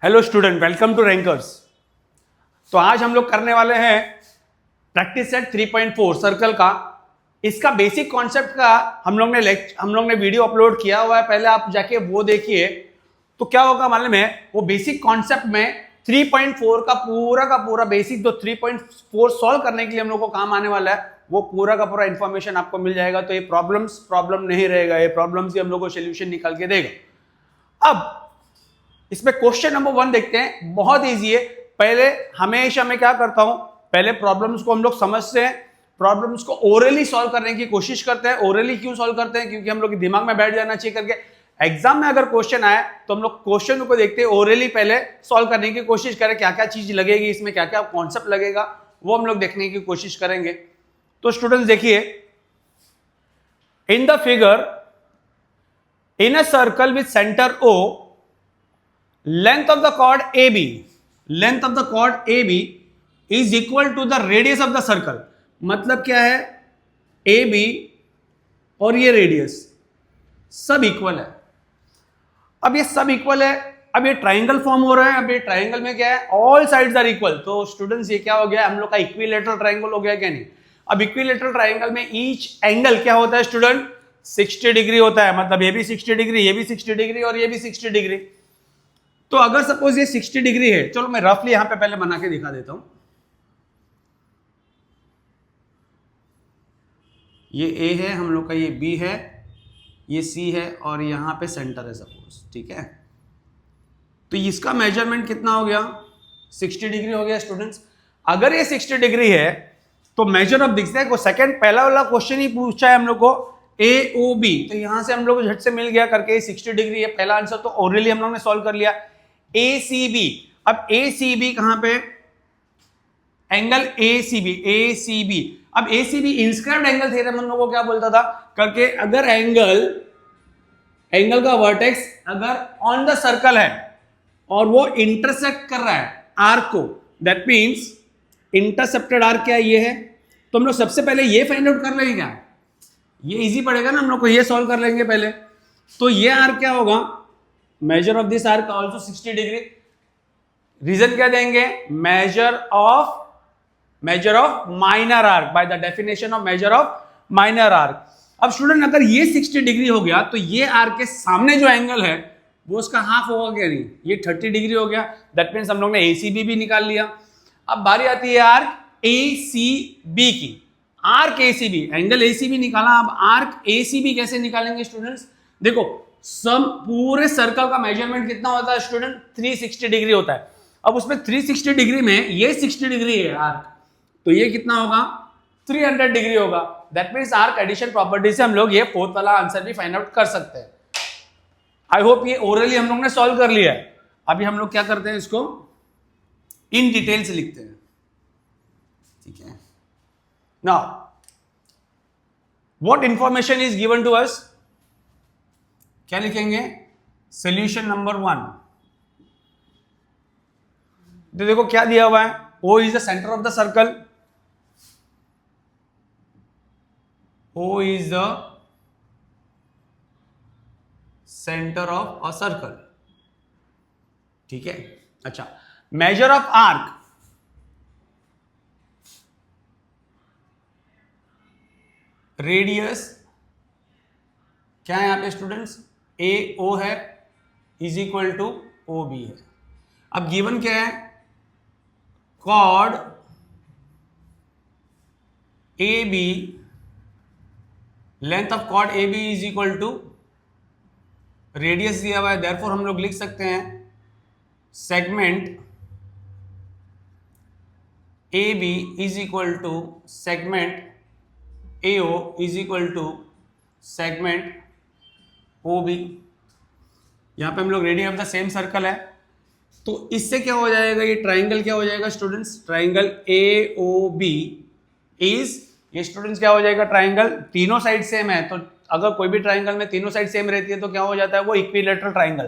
Hello student, welcome to Rankers. तो आज हम लोग करने वाले हैं प्रैक्टिस सेट 3.4 सर्कल का। इसका बेसिक कॉन्सेप्ट का हम लोग ने वीडियो अपलोड किया हुआ है, पहले आप जाके वो देखिए। तो क्या होगा मालूम है, वो बेसिक कॉन्सेप्ट में 3.4 का पूरा बेसिक जो 3.4 सॉल्व करने के लिए हम लोग को काम आने वाला है, वो पूरा का पूरा इंफॉर्मेशन आपको मिल जाएगा। तो ये प्रॉब्लम नहीं रहेगा, ये प्रॉब्लम्स ही हम लोग को सोल्यूशन निकाल के देगा। अब इसमें क्वेश्चन नंबर 1 देखते हैं, बहुत इजी है। पहले हमेशा मैं क्या करता हूं, पहले प्रॉब्लम्स को हम लोग समझते हैं, प्रॉब्लम्स को ओरली सॉल्व करने की कोशिश करते हैं। ओरली क्यों सॉल्व करते हैं? क्योंकि हम लोग के दिमाग में बैठ जाना चाहिए करके। एग्जाम में अगर क्वेश्चन आए तो हम लोग क्वेश्चन को देखते हैं, ओरली पहले सॉल्व करने की कोशिश करें, क्या क्या चीज लगेगी इसमें, क्या क्या कॉन्सेप्ट लगेगा, वो हम लोग देखने की कोशिश करेंगे। तो स्टूडेंट्स देखिए, in the figure, in a circle with centre O, length of the chord AB is equal to the radius of the circle। मतलब क्या है, AB और ये रेडियस सब इक्वल है। अब ये सब इक्वल है, अब ये ट्राइंगल फॉर्म हो रहा है। अब ये ट्राइंगल में क्या है, ऑल साइड्स आर इक्वल। तो स्टूडेंट्स ये क्या हो गया, हम लोग का इक्विलेटरल ट्राइंगल हो गया क्या नहीं? अब इक्विलेटरल ट्राइंगल में ईच एंगल क्या होता है स्टूडेंट, 60 डिग्री होता है। मतलब ये भी 60 डिग्री, ये भी 60 डिग्री और ये भी 60 डिग्री। तो अगर सपोज ये 60 डिग्री है, चलो मैं रफली यहां पे पहले बना के दिखा देता हूं। ये A है हम लोग का, ये B है, ये C है और यहां पे सेंटर है सपोज, ठीक है। तो इसका मेजरमेंट कितना हो गया, 60 डिग्री हो गया स्टूडेंट्स। अगर ये 60 डिग्री है तो मेजर ऑफ दिखता है को सेकंड, पहला वाला क्वेश्चन ही पूछा है हम लोग को AOB। तो यहां से हम लोग को झट से मिल गया करके 60 डिग्री है पहला आंसर। तो ओरली हम लोग ने सॉल्व कर लिया। ACB, अब ACB कहां पे, एंगल ACB। अब ACB इंस्क्राइब्ड एंगल थ्योरम हम लोगों को क्या बोलता था करके, अगर एंगल का वर्टेक्स अगर ऑन द सर्कल है और वो इंटरसेक्ट कर रहा है आर्क को, दैट मींस इंटरसेप्टेड आर्क क्या ये है। तो हम लोग सबसे पहले ये फाइंड आउट कर लेंगे क्या, ये इजी पड़ेगा ना हम लोग को, ये सॉल्व कर लेंगे पहले। तो ये आर्क क्या होगा, measure of this arc also 60 degree. Reason क्या देंगे, measure of minor arc, by the definition of measure of minor arc. अब स्टूडेंट अगर ये 60 डिग्री हो गया तो ये आर्क के सामने जो एंगल है वो उसका हाफ होगा क्या नहीं, ये 30 डिग्री हो गया। दैट मीन्स हम लोग ने ACB भी निकाल लिया। अब बारी आती है आर्क ACB की। आर्क ACB, एंगल ACB निकाला, अब आर्क ACB कैसे निकालेंगे स्टूडेंट्स? देखो, सम पूरे सर्कल का मेजरमेंट कितना होता है स्टूडेंट, 360 डिग्री होता है। अब उसमें 360 डिग्री में ये 60 डिग्री है आर्क, तो ये कितना होगा, 300 डिग्री होगा। That means arc addition property से हम लोग ये फोर्थ वाला आंसर भी फाइंड आउट कर सकते हैं। आई होप ये ओरली हम लोग ने सॉल्व कर लिया है। अभी हम लोग क्या करते हैं, इसको इन डिटेल से लिखते हैं, ठीक है। Now what information is given to us, क्या लिखेंगे, सोल्यूशन नंबर 1। तो देखो क्या दिया हुआ है, O is the centre of the circle, O is the centre of a circle, ठीक है। अच्छा, मेजर ऑफ आर्क, रेडियस क्या है यहां पे स्टूडेंट्स, AO है, इज इक्वल टू OB है। अब गिवन क्या है, chord AB, length of chord AB is equal to radius दिया हुआ है। देयरफॉर हम लोग लिख सकते हैं segment AB is equal to segment AO is equal to segment OB। यहां पे हम लोग radius of the same circle है, तो इससे क्या हो जाएगा, ये ट्राइंगल क्या हो जाएगा स्टूडेंट्स, ट्राइंगल AOB इज, ये स्टूडेंट्स क्या हो जाएगा, ट्राइंगल तीनों साइड सेम है। तो अगर कोई भी ट्राइंगल में तीनों साइड सेम रहती है तो क्या हो जाता है, वो इक्विलेटरल ट्राइंगल।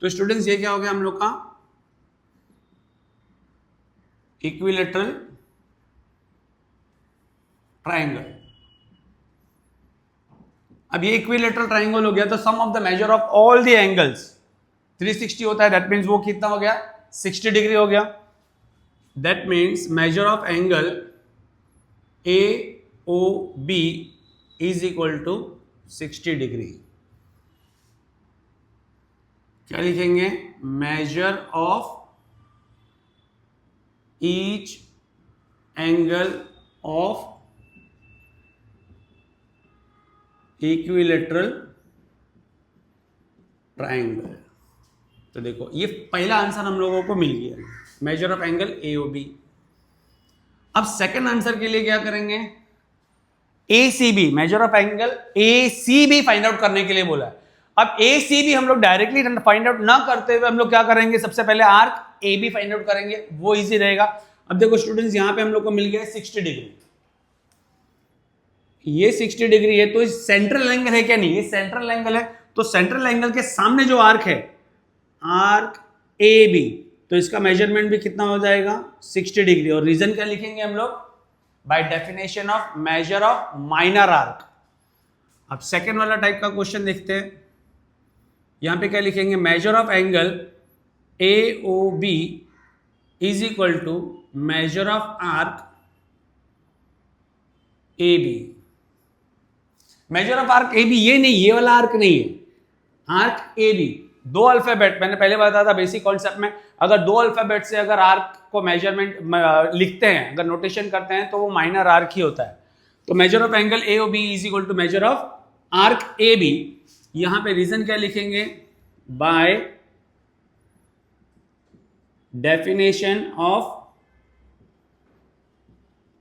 तो स्टूडेंट्स ये क्या हो गया हम लोग का, इक्विलेटरल ट्राइंगल। अब ये इक्विलेटरल ट्राइंगल हो गया, तो sum of the measure of all the angles 360 होता है, दैट मींस वो कितना हो गया 60 डिग्री हो गया। That means measure of angle A O B is equal to 60 degree. क्या लिखेंगे? Measure of each angle of equilateral triangle. तो देखो ये पहला आंसर हम लोगों को मिल गया, measure of angle A O B. अब सेकंड आंसर के लिए क्या करेंगे? A C B, measure of angle A C B find out करने के लिए बोला है। अब ए सी बी हम लोग डायरेक्टली फाइंड आउट ना करते हुए हम लोग क्या करेंगे? सबसे पहले arc A B find out करेंगे, वो इजी रहेगा। अब देखो स्टूडेंट्स, यहां पे हम लोग को मिल गया है 60 डिग्री, ये 60 डिग्री है, तो सेंट्रल एंगल है क्या? नहीं, ये सेंट्रल एंगल है। तो सेंट्रल एंगल के सामने जो आर्क है, आर्क ए बी, तो इसका मेजरमेंट भी कितना हो जाएगा? 60 डिग्री। और रीजन क्या लिखेंगे हम लोग? By definition of measure of minor arc. अब सेकेंड वाला टाइप का क्वेश्चन देखते हैं। यहां पे क्या लिखेंगे? Measure of angle A O B is equal to measure of arc A B. Measure of arc A B ये नहीं, ये वाला आर्क नहीं है, आर्क ए बी। दो अल्फाबेट, मैंने पहले बताया था बेसिक कॉन्सेप्ट में, अगर दो अल्फाबेट से अगर आर्क को मेजरमेंट लिखते हैं, अगर नोटेशन करते हैं, तो वो माइनर आर्क ही होता है। तो measure of angle A O B is equal to measure of arc A B. यहां पे रीजन क्या लिखेंगे? By definition of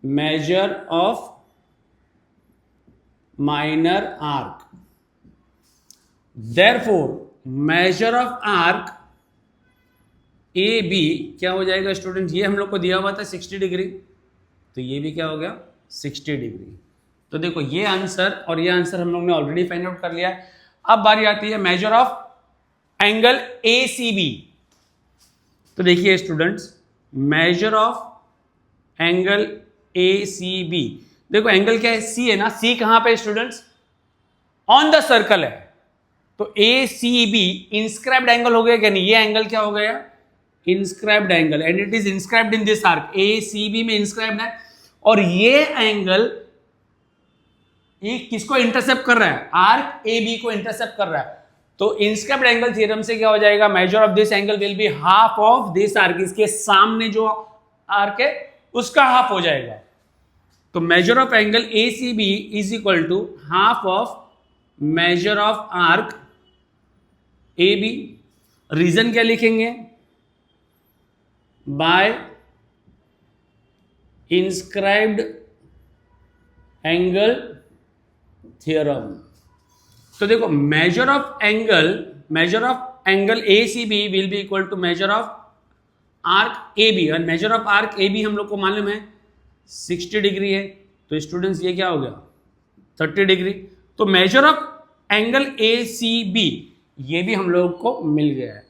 measure of minor arc. Therefore, measure of arc A B क्या हो जाएगा स्टूडेंट? ये हम लोग को दिया हुआ था 60 डिग्री, तो ये भी क्या हो गया? 60 डिग्री। तो देखो ये आंसर और ये आंसर हम लोग ने ऑलरेडी फाइंड आउट कर लिया है। अब बारी आती है measure of angle A C B. तो देखिए students, measure of angle A C B, देखो एंगल क्या है? सी है ना, सी कहां पे स्टूडेंट्स? ऑन द सर्कल है। तो A C B inscribed angle हो गया क्या? नहीं, ये एंगल क्या हो गया? Inscribed angle, and it is inscribed in this arc. A C B में इंस्क्राइब्ड है, और ये एंगल ये किसको इंटरसेप्ट कर रहा है? आर्क ए बी को इंटरसेप्ट कर रहा है। तो इंस्क्राइब्ड एंगल थ्योरम से क्या हो जाएगा? Measure of this angle will be half of this arc. इसके सामने जो आर्क है उसका हाफ हो जाएगा। तो measure of angle A C B is equal to half of measure of arc A B. Reason क्या लिखेंगे? By inscribed angle theorem. तो देखो measure of angle A C B will be equal to measure of arc A B, और measure of arc A B हम लोग को मालूम है 60 डिग्री है। तो स्टूडेंट्स ये क्या हो गया? 30 डिग्री। तो measure of angle A C B ये भी हम लोग को मिल गया है।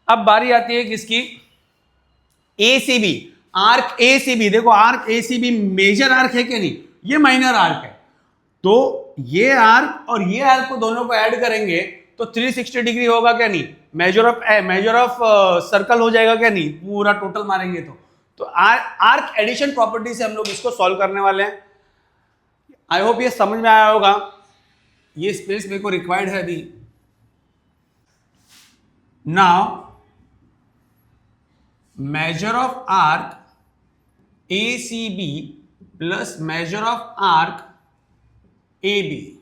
अब बारी आती है किसकी? A C B, arc A C B. देखो arc A C B major arc है क्या? नहीं, ये माइनर आर्क है। तो ये आर्क और ये आर्क को दोनों को ऐड करेंगे तो 360 डिग्री होगा क्या? नहीं, मेजर ऑफ सर्कल हो जाएगा क्या? नहीं, पूरा टोटल मारेंगे तो आर्क एडिशन प्रॉपर्टी से हम लोग इसको सॉल्व करने वाले हैं। आई होप ये समझ में आया होगा। ये स्पेस मेरे को रिक्वायर्ड है अभी। Now measure of arc A C B plus measure of arc A B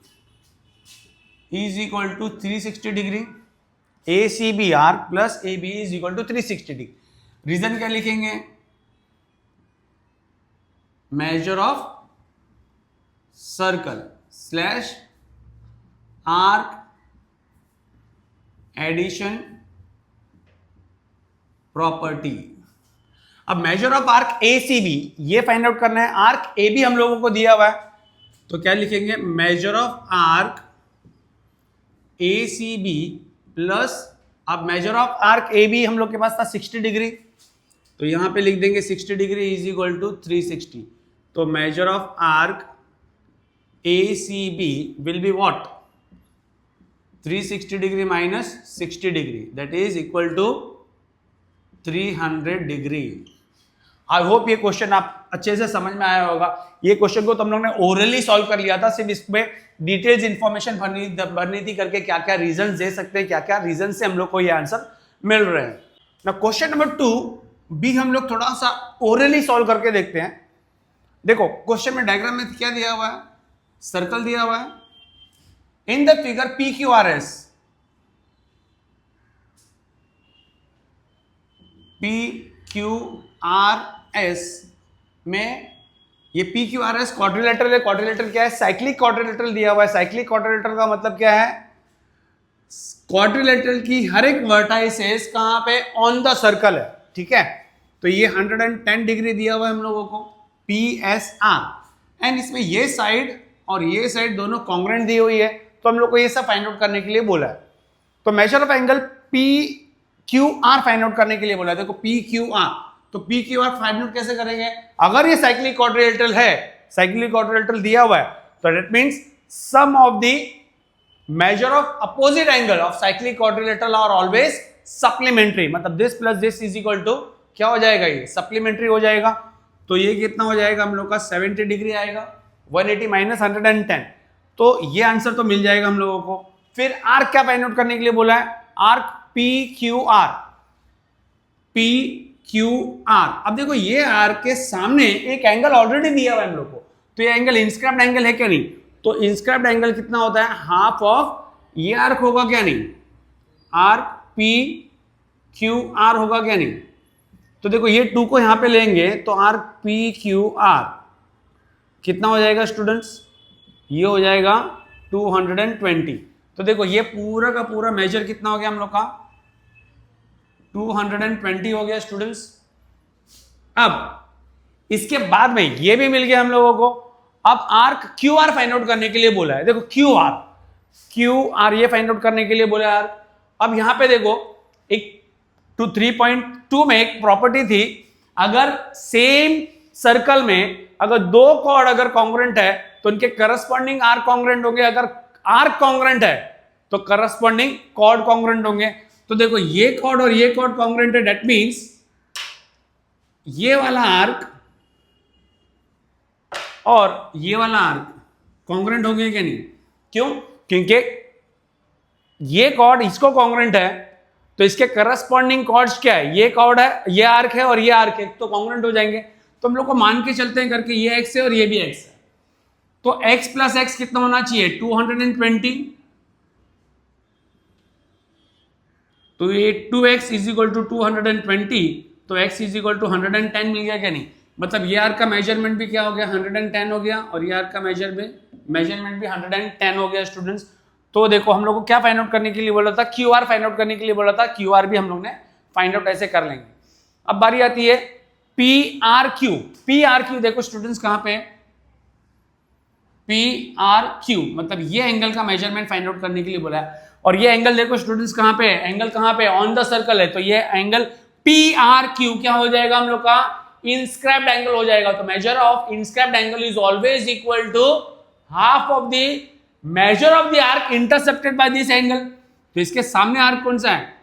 is equal to 360 degree. A C B arc plus A B is equal to 360 degree. Reason क्या लिखेंगे? Measure of circle slash arc addition property. अब measure of arc A C B ये find out करना है। Arc A B हम लोगों को दिया हुआ है, तो क्या लिखेंगे? Measure of arc A C B plus, अब measure of arc A B हम लोग के पास था 60 डिग्री, तो यहां पे लिख देंगे 60 डिग्री इज इक्वल टू 360। तो measure of arc A C B will be what? 360 degree minus 60 degree, that is equal to 300 degree. I hope ये क्वेश्चन आप अच्छे से समझ में आया होगा। ये क्वेश्चन को तो हम लोग ने ओरली सॉल्व कर लिया था, सिर्फ इसमें डिटेल्स इंफॉर्मेशन भरनी थी करके क्या क्या रीजन दे सकते हैं, क्या क्या रीजन से हम लोग को ये आंसर मिल रहे हैं। ना क्वेश्चन नंबर 2 भी हम लोग थोड़ा सा ओरली सॉल्व करके देखते हैं। देखो क्वेश्चन में डायग्राम में क्या दिया हुआ है, सर्कल दिया हुआ है। In the figure P Q R S, P Q R S में ये P Q R S quadrilateral है। क्वाड्रिलेटरल क्या है? साइक्लिक क्वाड्रिलेटरल दिया हुआ है। साइक्लिक क्वाड्रिलेटरल का मतलब क्या है? क्वाड्रिलेटरल की हर एक वर्टाइसेस कहां पे? ऑन द सर्कल है, ठीक है। तो ये 110 डिग्री दिया हुआ है हम लोगों को, पी एस आर, एंड इसमें ये साइड और ये साइड दोनों कॉन्ग्रुएंट दी हुई है। तो हम लोग को ये सब फाइंड आउट करने के लिए बोला है। तो measure of angle P Q R find out करने के लिए बोला है। देखो पी क्यू आर, तो P Q R find out कैसे करेंगे? अगर ये साइक्लिक क्वाड्रिलेटरल है, साइक्लिक क्वाड्रिलेटरल दिया हुआ है, तो that means sum of the measure of opposite angle of cyclic quadrilateral are always supplementary. मतलब this plus this is equal to क्या हो जाएगा? ये सप्लीमेंट्री हो जाएगा। तो ये कितना हो जाएगा हम लोग का? 70 डिग्री आएगा। 180 माइनस 110, तो ये आंसर तो मिल जाएगा हम लोगों को। फिर आर्क क्या फाइंड आउट करने के लिए बोला है? Arc P Q are, P Q are. अब देखो ये आर्क के सामने एक एंगल ऑलरेडी दिया हुआ है हम लोग को, तो ये एंगल इंस्क्राइब्ड एंगल है क्या? नहीं। तो इंस्क्राइब्ड एंगल कितना होता है? हाफ ऑफ ये आर्क होगा क्या? नहीं। आर्क पी क्यू आर होगा क्या? नहीं। तो देखो ये 2 को यहां पे लेंगे तो आर्क पी क्यू आर कितना हो जाएगा स्टूडेंट्स? ये हो जाएगा 220। तो देखो ये पूरा का पूरा मेजर कितना हो गया हम लोग का? 220 हो गया स्टूडेंट्स। अब इसके बाद में ये भी मिल गया हम लोगों को। अब arc Q R find out करने के लिए बोला है। देखो क्यू आर ये फाइंड आउट करने के लिए बोला है आर्क। अब यहां पे देखो एक 3.2 में एक प्रॉपर्टी थी, अगर सेम सर्कल में अगर 2 कॉर्ड अगर कॉन्ग्रुएंट है तो उनके करस्पॉन्डिंग आर्क कॉन्ग्रुएंट होंगे। अगर आर्क कॉन्ग्रुएंट है तो करस्पॉन्डिंग कॉर्ड कॉन्ग्रुएंट होंगे। तो देखो ये कॉर्ड और ये कॉर्ड कॉन्ग्रुएंट है, दैट मींस ये वाला आर्क और ये वाला आर्क कॉन्ग्रुएंट हो गया क्या? नहीं। क्यों? क्योंकि ये कॉर्ड इसको कॉन्ग्रुएंट है, तो इसके करस्पॉन्डिंग कॉर्ड्स क्या है? ये कॉर्ड है, ये आर्क है और ये आर्क है, तो कॉन्ग्रुएंट हो जाएंगे। तो हम लोग को मान के चलते हैं करके ये x है और ये भी x है, तो x प्लस x कितना होना चाहिए? 220। तो ये 2x इज इक्वल टू 220, तो x इज इक्वल टू 110 मिल गया क्या? नहीं। मतलब ये आर्क का मेजरमेंट भी क्या हो गया? 110 हो गया, और ये आर्क का मेजरमेंट भी 110 हो गया स्टूडेंट्स। तो देखो हम लोग को क्या फाइंड आउट करने के लिए बोला था? क्यू आर फाइंड आउट करने के लिए बोला था। क्यू आर भी हम लोग ने फाइंड आउट ऐसे कर लेंगे। अब बारी आती है P R Q. P R Q देखो स्टूडेंट्स कहां पे? पी आर क्यू मतलब ये एंगल का मेजरमेंट फाइंड आउट करने के लिए बोला है। और ये एंगल देखो स्टूडेंट्स कहां पे है? एंगल कहां पे? ऑन द सर्कल है। तो ये एंगल पी आर क्यू क्या हो जाएगा हम लोग का? इंस्क्राइब्ड एंगल हो जाएगा। तो measure of inscribed angle is always equal to half of the measure of the arc intercepted by this angle. तो इसके सामने आर्क कौन सा है?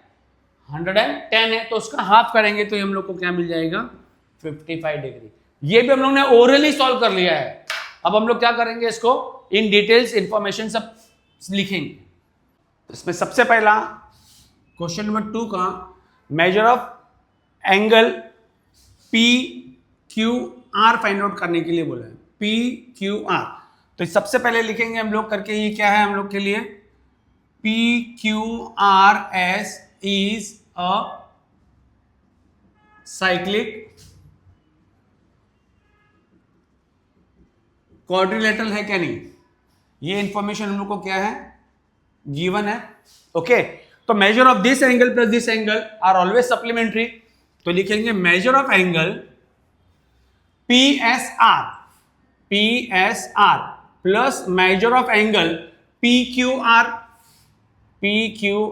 110 है, तो उसका हाफ करेंगे तो हम लोग को क्या मिल जाएगा? 55 डिग्री। ये भी हम लोग ने ओरली सॉल्व कर लिया है। अब हम लोग क्या करेंगे? इसको इन डिटेल्स इंफॉर्मेशन सब लिखेंगे। इसमें सबसे पहला क्वेश्चन नंबर 2 का major of angle P Q R find out करने के लिए बोला है। पी क्यू आर, तो सबसे पहले लिखेंगे हम लोग करके, ये क्या है हम लोग के लिए? P Q R S is a cyclic quadrilateral है क्या? नहीं। ये इंफॉर्मेशन हम लोग को क्या है? गिवन है। ओके, तो measure of this angle plus this angle are always supplementary. तो लिखेंगे measure of angle P S R plus measure of angle P Q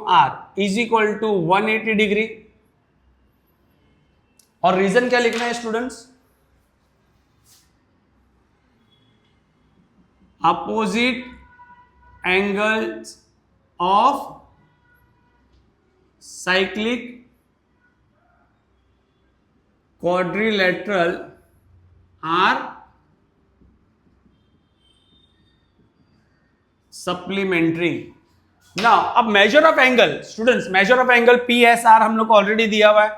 R is equal to 180 degree. और रीजन क्या लिखना है students? Opposite angles of cyclic quadrilateral are supplementary. ना अब measure of angle students, measure of angle P S R हम लोग को already दिया हुआ है,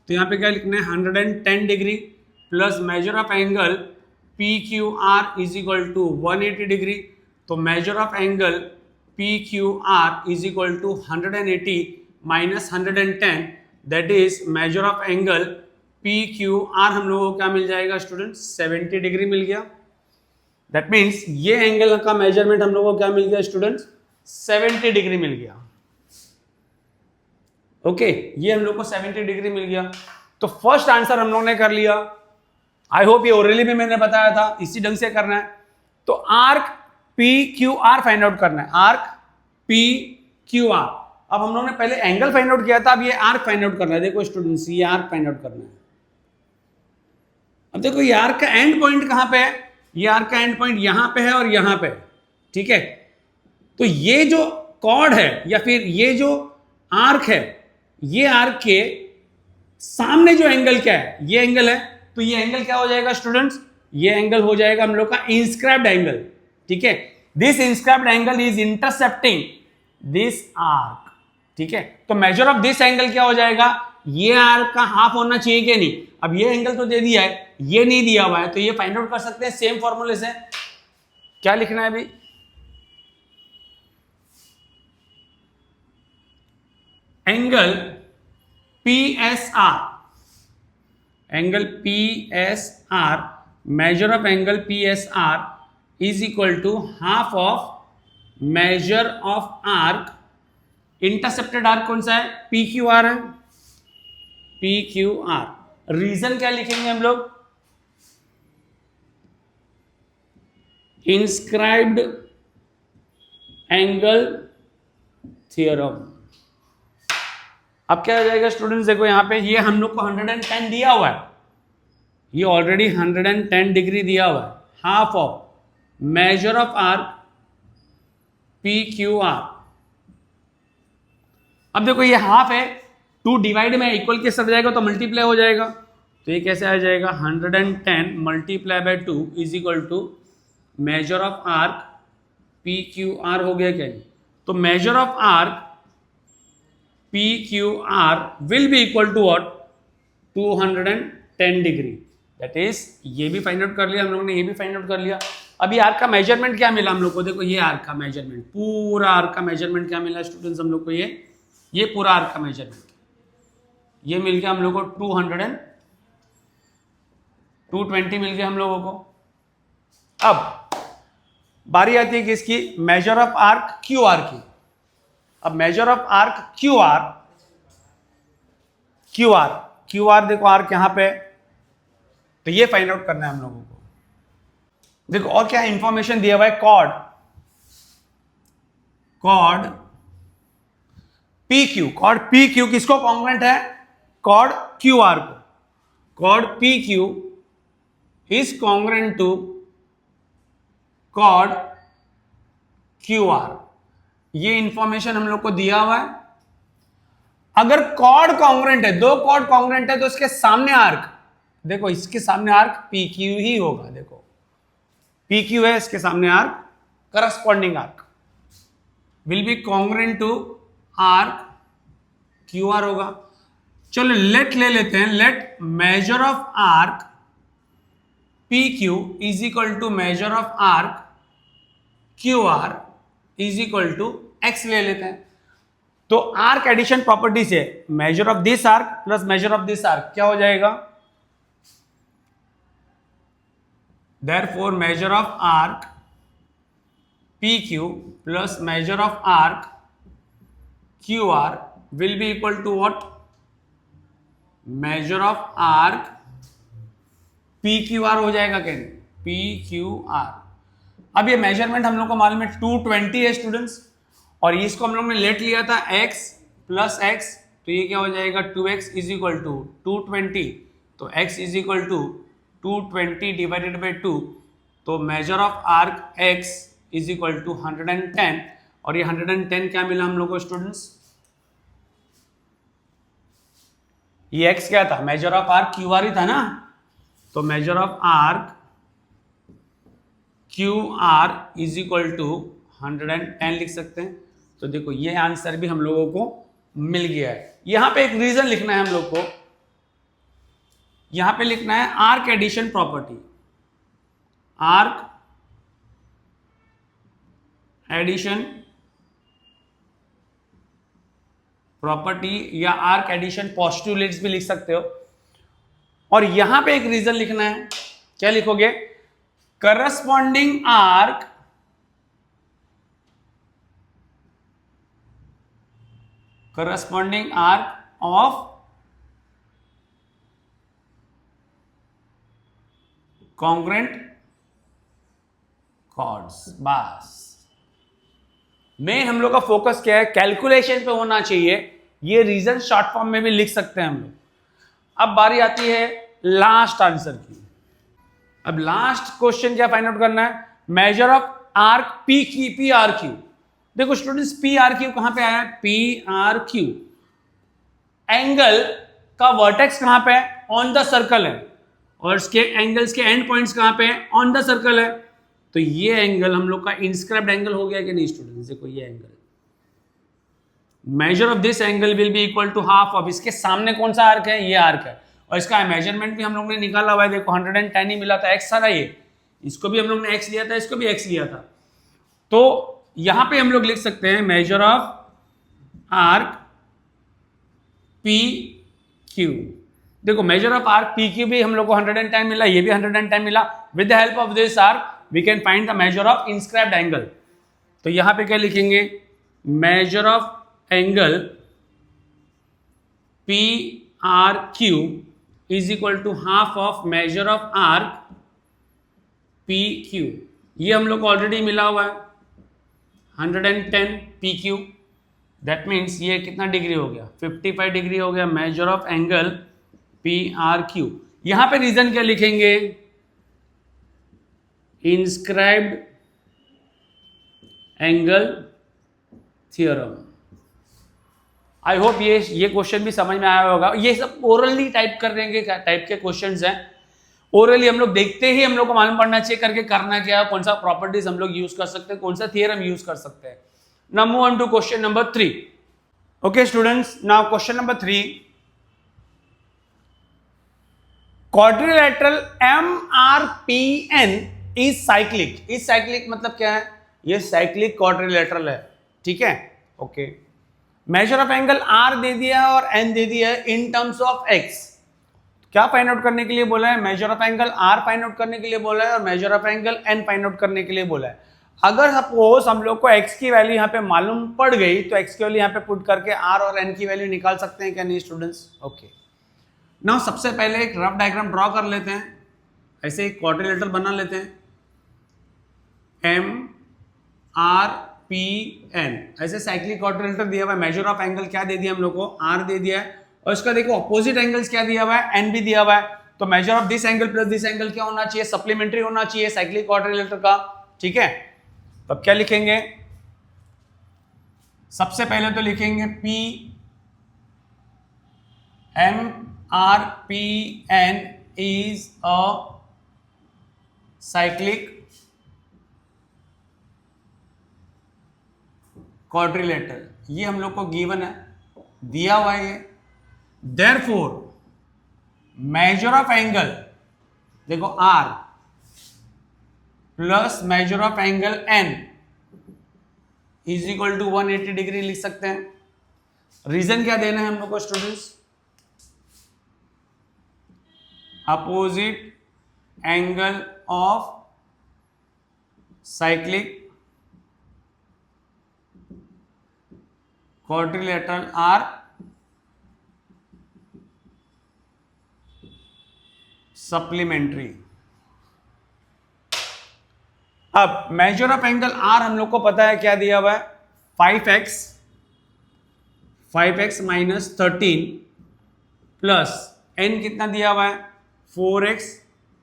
तो यहाँ पे क्या लिखना है 110 degree plus measure of angle P Q R is equal to 180 degree. तो measure of angle P Q R is equal to 180 minus 110, that is measure of angle P Q R हम लोगों को क्या मिल जाएगा स्टूडेंट्स, 70 डिग्री मिल गया। That means ये angle का measurement हम लोगों को क्या मिल गया स्टूडेंट्स, 70 डिग्री मिल गया। ओके ये हम लोग को 70 डिग्री मिल गया। तो फर्स्ट आंसर हम लोग ने कर लिया। आई होप ये ओरली भी मैंने बताया था, इसी ढंग से करना है। तो arc P Q R find out करना है, आर्क पी क्यू आर। अब हम लोग ने पहले एंगल फाइंड आउट किया था, अब ये आर्क फाइंड आउट करना है। देखो स्टूडेंट्स ये आर्क फाइंड आउट करना है। अब देखो ये आर्क का एंड पॉइंट कहां पे है, ये आर्क का एंड पॉइंट यहां पे है और यहां पे, ठीक है। तो ये जो कॉर्ड है या फिर ये जो आर्क है, ये आर्क के सामने जो एंगल क्या है, ये एंगल है। तो ये एंगल क्या हो जाएगा स्टूडेंट्स, ये एंगल हो जाएगा हम लोग का इंस्क्राइब्ड एंगल, ठीक है। This inscribed angle is intercepting this arc, ठीक है। तो मेजर ऑफ दिस एंगल क्या हो जाएगा, ये आर्क का हाफ होना चाहिए कि नहीं। अब ये एंगल तो दे दिया है, ये नहीं दिया हुआ है, तो ये फाइंड आउट कर सकते हैं सेम फॉर्मूले से। क्या लिखना है अभी, angle P S R, angle P S R, measure of angle P S R is equal to half of measure of arc, intercepted arc कौन सा है, पी क्यू आर है, पी क्यू आर। रीजन क्या लिखेंगे हम लोग, inscribed angle theorem. अब क्या हो जाएगा स्टूडेंट्स, देखो यहां पे ये हम लोग को 110 दिया हुआ है, ये ऑलरेडी 110 डिग्री दिया हुआ है, half of measure of arc P Q are. अब देखो ये हाफ है, 2 डिवाइड में इक्वल के साथ जाएगा तो मल्टीप्लाई हो जाएगा, तो ये कैसे आ जाएगा 110 multiply by 2 is equal to measure of arc P Q R हो गया क्या। तो measure of arc P Q R will be equal to what, 210 degree. That is ये भी फाइंड आउट कर लिया हम लोग ने, ये भी फाइंड आउट कर लिया। अभी आर्क का मेजरमेंट क्या मिला हम लोग को, देखो ये आर्क का मेजरमेंट, पूरा आर्क का मेजरमेंट क्या मिला स्टूडेंट्स हम लोग को, ये पूरा आर्क का मेजरमेंट ये मिल गया हम लोग को 220 मिल गया हम लोगों को। अब बारी आती है किसकी, major of arc Q are की। अब measure of arc Q are, Q R देखो आर्क यहां पे, तो ये फाइंड आउट करना है हम लोगों को। देखो और क्या इंफॉर्मेशन दिया हुआ है, कॉर्ड पी क्यू किसको कॉन्ग्रुएंट है, कॉर्ड क्यू आर को। Chord P Q is congruent to chord Q R. ये इंफॉर्मेशन हम लोग को दिया हुआ है। अगर कॉर्ड कॉन्ग्रुएंट है, 2 कॉर्ड कॉन्ग्रुएंट है, तो इसके सामने आर्क, देखो इसके सामने आर्क पी क्यू ही होगा। देखो पी क्यू है, इसके सामने arc, corresponding arc will be congruent to arc Q R होगा। चलो लेट ले लेते हैं, let measure of arc P Q is equal to measure of arc Q R is equal to X ले लेते हैं। तो आर्क एडिशन प्रॉपर्टी से measure of this arc plus measure of this arc क्या हो जाएगा, therefore measure of arc P Q plus measure of arc Q R will be equal to what, measure of arc P Q R हो जाएगा क्या, P Q are. अब ये measurement हम लोग को मालूम है 220 है स्टूडेंट्स, और इसको हम लोग ने लेट लिया था x प्लस x, तो ये क्या हो जाएगा 2x इज इक्वल टू 220, तो x is equal to 220 divided by 2, तो measure of arc x is equal to 110, और ये 110 क्या मिला हम लोग को स्टूडेंट्स, ये x क्या था, measure of arc Q R ही था ना, तो measure of arc Q R is equal to 110 लिख सकते हैं। तो देखो ये आंसर भी हम लोगों को मिल गया है। यहां पे एक रीजन लिखना है हम लोग को, यहां पे लिखना है arc addition property, arc addition property या आर्क एडिशन पोस्टुलेट्स भी लिख सकते हो। और यहां पे एक रीजन लिखना है, क्या लिखोगे, corresponding arc of congruent chords. बस मेन हम लोग का फोकस क्या है, कैलकुलेशन पे होना चाहिए। ये रीजन शॉर्ट फॉर्म में भी लिख सकते हैं हम लोग। अब बारी आती है लास्ट आंसर की। अब लास्ट क्वेश्चन क्या फाइंड आउट करना है, measure of arc P R Q. देखो स्टूडेंट्स, पी आर क्यू कहां पे आया है, पी आर क्यू एंगल का वर्टेक्स कहां पे है, ऑन द सर्कल है, और इसके एंगल्स के एंड पॉइंट्स कहां पे है, ऑन द सर्कल है। तो ये एंगल हम लोग का इंस्क्राइब्ड एंगल हो गया कि नहीं स्टूडेंट्स, देखो ये angle, measure of this angle will be equal to half of, इसके सामने कौन सा आर्क है, ये आर्क है, और इसका मेजरमेंट भी हम लोग ने निकाला हुआ है, देखो 110 ही मिला था, एक्स था ये, इसको भी हम लोग ने एक्स लिया था, इसको भी एक्स लिया था। तो यहां पे हम लोग लिख सकते हैं measure of arc P Q. देखो measure of arc P Q भी हम लोग को 110 मिला, ये भी 110 मिला। With the help of this arc we can find the measure of inscribed angle. तो यहां पे क्या लिखेंगे, measure of angle P R Q is equal to half of measure of arc P Q. ये हम लोग को ऑलरेडी मिला हुआ है 110 पी क्यू, दैट मीन्स ये कितना डिग्री हो गया, 55 डिग्री हो गया measure of angle P R Q. यहां पे रीजन क्या लिखेंगे, इंस्क्राइब्ड एंगल थ्योरम। आई होप ये क्वेश्चन भी समझ में आया होगा। ये सब ओरली टाइप करने के टाइप के क्वेश्चंस हैं। ओरली हम लोग देखते ही हम लोग को मालूम पड़ना चाहिए करके करना क्या है, कौन सा प्रॉपर्टीज हम लोग यूज कर सकते हैं, कौन सा थियरम यूज कर सकते हैं। Now move on to question number 3। Okay students, now question number 3, quadrilateral MRPN is cyclic. Is cyclic मतलब क्या है, ये साइक्लिक क्वाड्रिलेटरल है, ठीक है। Okay, measure of angle R दे दिया है और N दे दिया है इन टर्म्स ऑफ X। क्या फाइंड आउट करने के लिए बोला है, measure of angle R find out करने के लिए बोला है और measure of angle N find out करने के लिए बोला है। अगर सपोज हम लोग को X की वैल्यू यहाँ पे मालूम पड़ गई तो X की वैल्यू यहाँ पे पुट करके R और N की वैल्यू निकाल सकते हैं क्या नहीं स्टूडेंट्स। ओके, नाउ सबसे पहले एक रफ डायग्राम ड्रॉ कर लेते हैं, ऐसे एक क्वाड्रिलेटरल बना लेते हैं, MRPN ऐसे साइक्लिक क्वाड्रिलेटरल दिया हुआ है। मेजर ऑफ एंगल क्या दे दिया हम लोग को, R दे दिया है, और इसका देखो अपोजिट एंगल्स क्या दिया हुआ है, N भी दिया हुआ है। तो measure of this angle plus this angle क्या होना चाहिए, सप्लीमेंट्री होना चाहिए साइक्लिक क्वाड्रिलेटरल का, ठीक है। तब क्या लिखेंगे, सबसे पहले तो लिखेंगे P MRPN is a cyclic quadrilateral. ये हम लोग को गिवन है, दिया हुआ है। देयरफॉर मेजर ऑफ एंगल देखो R plus measure of angle N is equal to 180 degree लिख सकते हैं। रीजन क्या देना है हम लोग को students, opposite angle of cyclic quadrilateral are supplementary. अब मेजर ऑफ एंगल आर हम लोग को पता है क्या दिया हुआ है, 5x माइनस 13 प्लस n कितना दिया हुआ है 4x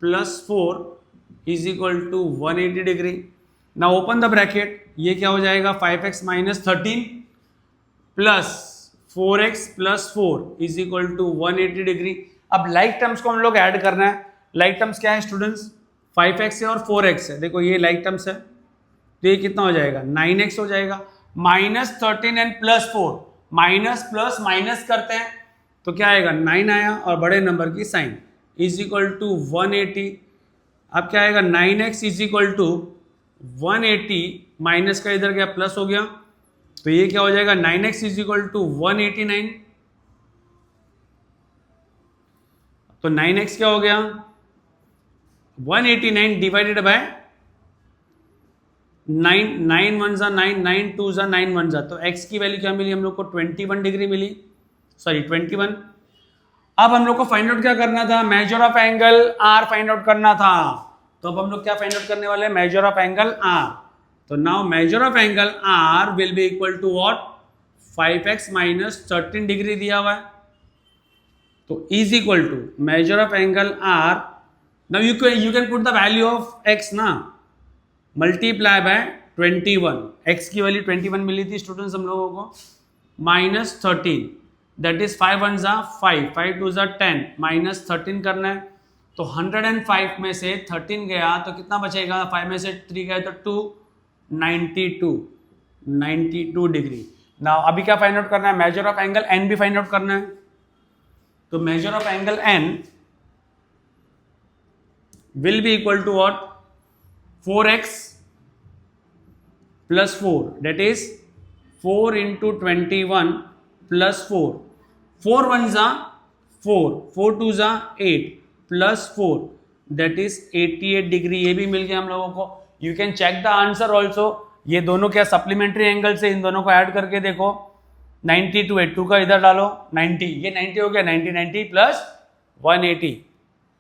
plus 4 is equal to 180 degree. ना ओपन द ब्रैकेट, ये क्या हो जाएगा 5x minus 13 plus 4x plus 4 is equal to 180 degree. अब लाइक टर्म्स को हम लोग ऐड करना है। लाइक टर्म्स क्या है स्टूडेंट्स? 5x है और 4x है। देखो ये लाइक टर्म्स है, तो ये कितना हो जाएगा? 9x हो जाएगा। -13 एंड +4, माइनस प्लस माइनस करते हैं तो क्या आएगा? 9 आया और बड़े नंबर की साइन इज इक्वल टू 180। अब क्या आएगा? 9x is equal to 180, minus का इधर गया प्लस हो गया, तो ये क्या हो जाएगा? 9x is equal to 189। तो 9x क्या हो गया? 189 डिवाइडेड बाय 9, 9 1 जा 9, 9 2 जा 9 1 जा, तो x की वैल्यू क्या मिली हम लोग को? 21 डिग्री मिली, सॉरी 21। अब हम लोग को फाइंड आउट क्या करना था? Measure of angle R find out करना था। तो अब हम लोग क्या फाइंड आउट करने वाले हैं? Measure of angle R। तो now measure of angle R will be equal to what? 5x minus 13 degree दिया हुआ है, तो is equal to measure of angle R। Now you can put the value of x ना, multiply by 21। x की value 21 मिली थी students हम लोगों को, -13 दैट इज 5 1 जा 5, 5 2 जा 10, -13 करना है। तो 105 में से 13 गया तो कितना बचेगा? 5 में से 3 गए तो 2, 92 डिग्री। नाउ अभी क्या फाइंड आउट करना है? मेजर ऑफ एंगल n भी फाइंड आउट करना है। तो measure of angle n will be equal to what? 4x plus 4, that is 4 into 21 plus 4, 4 1s are 4, 4 2s are 8 plus 4, that is 88 degree. ये भी मिल गया हम लोगों को। You can check the answer also. ये दोनों क्या सप्लीमेंट्री एंगल से, इन दोनों को ऐड करके देखो। 90 to 82 का इधर डालो, 90, ये 90 हो गया, 90 प्लस 180।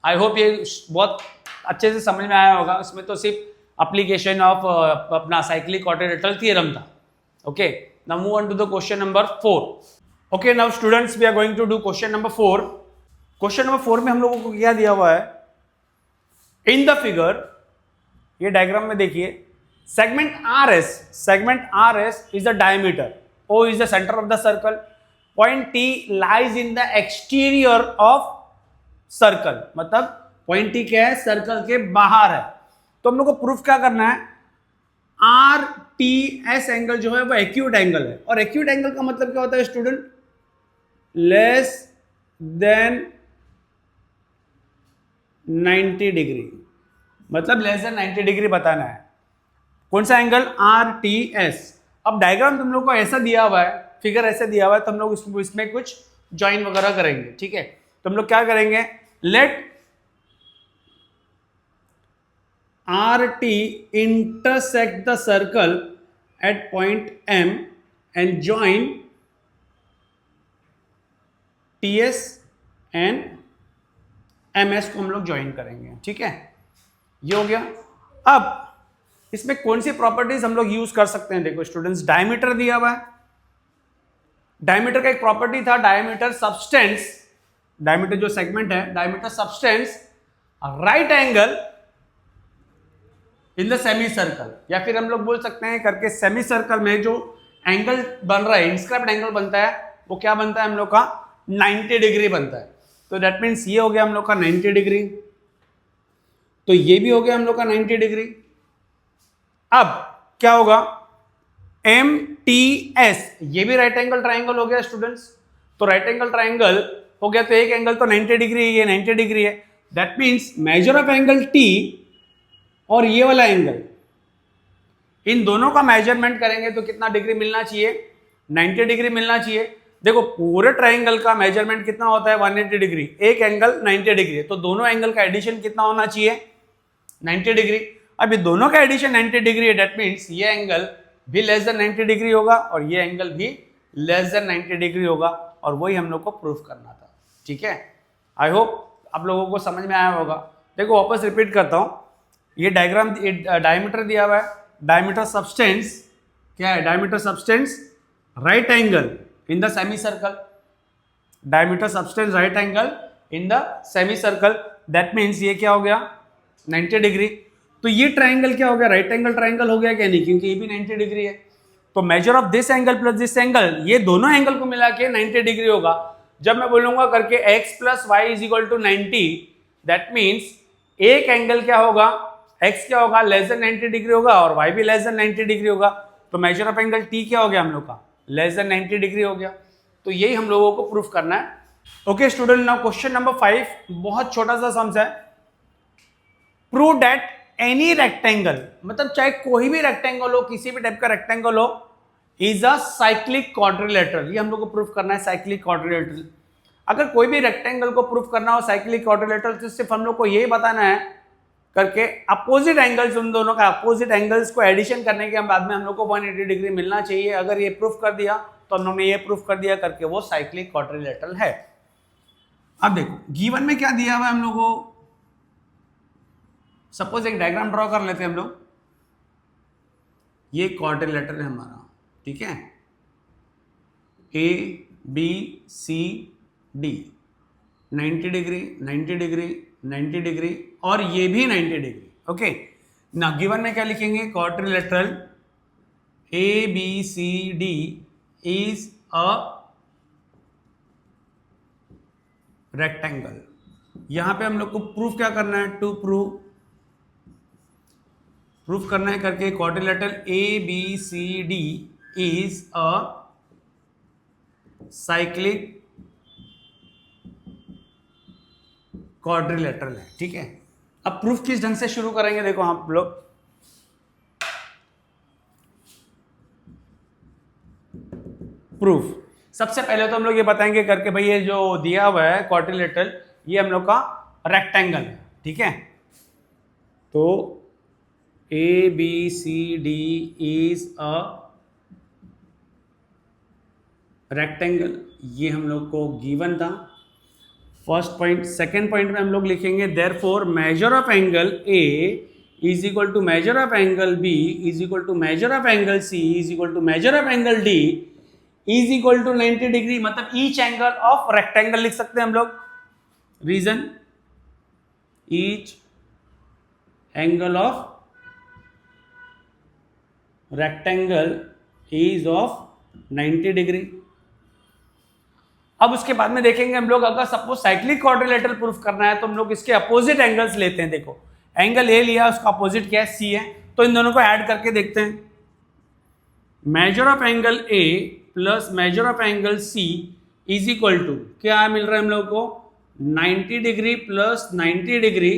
आई होप ये बहुत अच्छे से समझ में आया होगा। इसमें तो सिर्फ application of अपना cyclic quadrilateral theorem था। Okay, now move on to the question number 4. Okay, now students we are going to do question number 4. Question number 4 में हम लोगों को क्या दिया हुआ है? In the figure, ये डायग्राम में देखिए, segment RS is the diameter, O is the center of the circle, point T lies in the exterior of circle, मतलब point T क्या है? सर्कल के बाहर है। तो हम लोग को प्रूफ क्या करना है? RTS एंगल जो है वो एक्यूट एंगल है, और एक्यूट एंगल का मतलब क्या होता है स्टूडेंट? लेस देन 90 डिग्री, मतलब लेस देन 90 डिग्री बताना है। कौन सा एंगल? RTS। अब डायग्राम तुम लोग को ऐसा दिया हुआ है, फिगर ऐसे दिया हुआ है, तो हम लोग इसमें कुछ ज्वाइन वगैरह करेंगे, ठीक है? तो हम लोग क्या करेंगे? Let RT intersect the circle at point M and join TS and MS को हम लोग ज्वाइन करेंगे, ठीक है? ये हो गया। अब इसमें कौन सी प्रॉपर्टीज हम लोग यूज कर सकते हैं? देखो स्टूडेंट्स, डायमीटर दिया हुआ है। डायमीटर का एक प्रॉपर्टी था, डायमीटर सबस्टेंस, डायमीटर जो सेगमेंट है, diameter substance right angle in the semi circle, या फिर हम लोग बोल सकते हैं करके सेमी सर्कल में जो एंगल बन रहा है, इंस्क्राइब्ड एंगल बनता है, वो क्या बनता है हम लोग का? 90 डिग्री बनता है। तो दैट मीन्स ये हो गया हम लोग का 90 डिग्री, तो ये भी हो गया हम लोग का 90 डिग्री। अब क्या होगा? MTS, ये भी राइट एंगल ट्राइंगल हो गया स्टूडेंट्स। तो राइट एंगल ट्राइंगल हो गया, तो एक एंगल तो 90 डिग्री है, ये 90 डिग्री है। That means measure of angle T और ये वाला एंगल, इन दोनों का मेजरमेंट करेंगे तो कितना डिग्री मिलना चाहिए? 90 डिग्री मिलना चाहिए। देखो पूरे ट्राइंगल का मेजरमेंट कितना होता है? 180 डिग्री। एक एंगल 90 डिग्री है, तो दोनों एंगल का एडिशन कितना होना चाहिए? 90 डिग्री। अब ये दोनों का एडिशन 90 डिग्री है, डेट मीन्स ये एंगल भी लेस देन 90 डिग्री होगा और ये एंगल भी लेस देन 90 डिग्री होगा, और वही हम लोग को प्रूफ करना था, ठीक है? आई होप आप लोगों को समझ में आया होगा। देखो वापस रिपीट करता हूं, ये डायग्राम, डायमीटर दिया हुआ है, डायमीटर सबस्टेंस क्या है? Diameter substance right angle in the semi circle, diameter substance right angle in the semi circle, that means ये क्या हो गया? 90 डिग्री। तो ये ट्राइंगल क्या हो गया? राइट एंगल ट्राइंगल हो गया क्या? नहीं, क्योंकि ये भी 90 डिग्री है। तो measure of this angle plus this angle, ये दोनों एंगल को मिला के 90 डिग्री होगा। जब मैं बोलूंगा करके x plus Y is equal to 90, that means एक एंगल क्या होगा, x क्या होगा, लेस देन 90 डिग्री होगा और y भी लेस देन 90 डिग्री होगा। तो मेजर ऑफ एंगल t क्या हो गया हम लोग का, लेस देन 90 डिग्री हो गया। तो यही हम लोगों को प्रूफ करना है। Okay student, now question number 5, बहुत छोटा सा सम्स है। प्रूव दैट एनी रेक्टेंगल, मतलब चाहे कोई भी रेक्टेंगल हो, किसी भी टाइप का रेक्टेंगल हो, इज अ साइक्लिक क्वाड्रिलेटरल। ये हम लोग को प्रूफ करना है, साइक्लिक क्वाड्रिलेटरल। अगर कोई भी रेक्टेंगल को प्रूफ करना हो साइक्लिक क्वाड्रिलेटरल, तो सिर्फ हम लोग को यही बताना है करके अपोजिट एंगल्स, उन दोनों का अपोजिट एंगल्स को एडिशन करने के बाद में हम लोग को 180 डिग्री मिलना चाहिए। अगर ये प्रूफ कर दिया तो हम लोग ने ये प्रूफ कर दिया करके वो साइक्लिक क्वाड्रिलेटरल है। अब देखो गिवन में क्या दिया हुआ है हम लोग को। सपोज एक डायग्राम ड्रॉ कर लेते हैं हम लोग। ये क्वाड्रिलेटरल है हमारा, ठीक है, A B C D, 90 degree 90 degree 90 degree और ये भी 90 डिग्री। ओके, ना गिवन में क्या लिखेंगे, quadrilateral A B C D is a rectangle. यहां पे हम लोग को प्रूफ क्या करना है, टू प्रूफ करना है करके quadrilateral A B C D is a cyclic quadrilateral है, ठीक है। अब प्रूफ किस ढंग से शुरू करेंगे, देखो हम लोग प्रूफ सबसे पहले तो हम लोग ये बताएंगे करके भाई ये जो दिया हुआ है क्वाड्रिलेटरल, ये हम लोग का रेक्टेंगल है, ठीक है। तो A B C D is a rectangle, ये हम लोग को गिवन था फर्स्ट पॉइंट। सेकेंड पॉइंट में हम लोग लिखेंगे therefore measure of angle A is equal to measure of angle B is equal to measure of angle C is equal to measure of angle D is equal to 90 degree. मतलब each angle of rectangle लिख सकते हैं हम लोग। Reason, each angle of rectangle is of 90 degree. अब उसके बाद में देखेंगे हम लोग, अगर सपोज साइक्लिक क्वाड्रिलेटरल प्रूफ करना है तो हम लोग इसके अपोजिट एंगल्स लेते हैं। देखो एंगल ए लिया, उसका अपोजिट क्या है, सी है, तो इन दोनों को ऐड करके देखते हैं। Measure of angle A plus measure of angle C is equal to क्या मिल रहा है हम लोग को, 90 degree plus 90 degree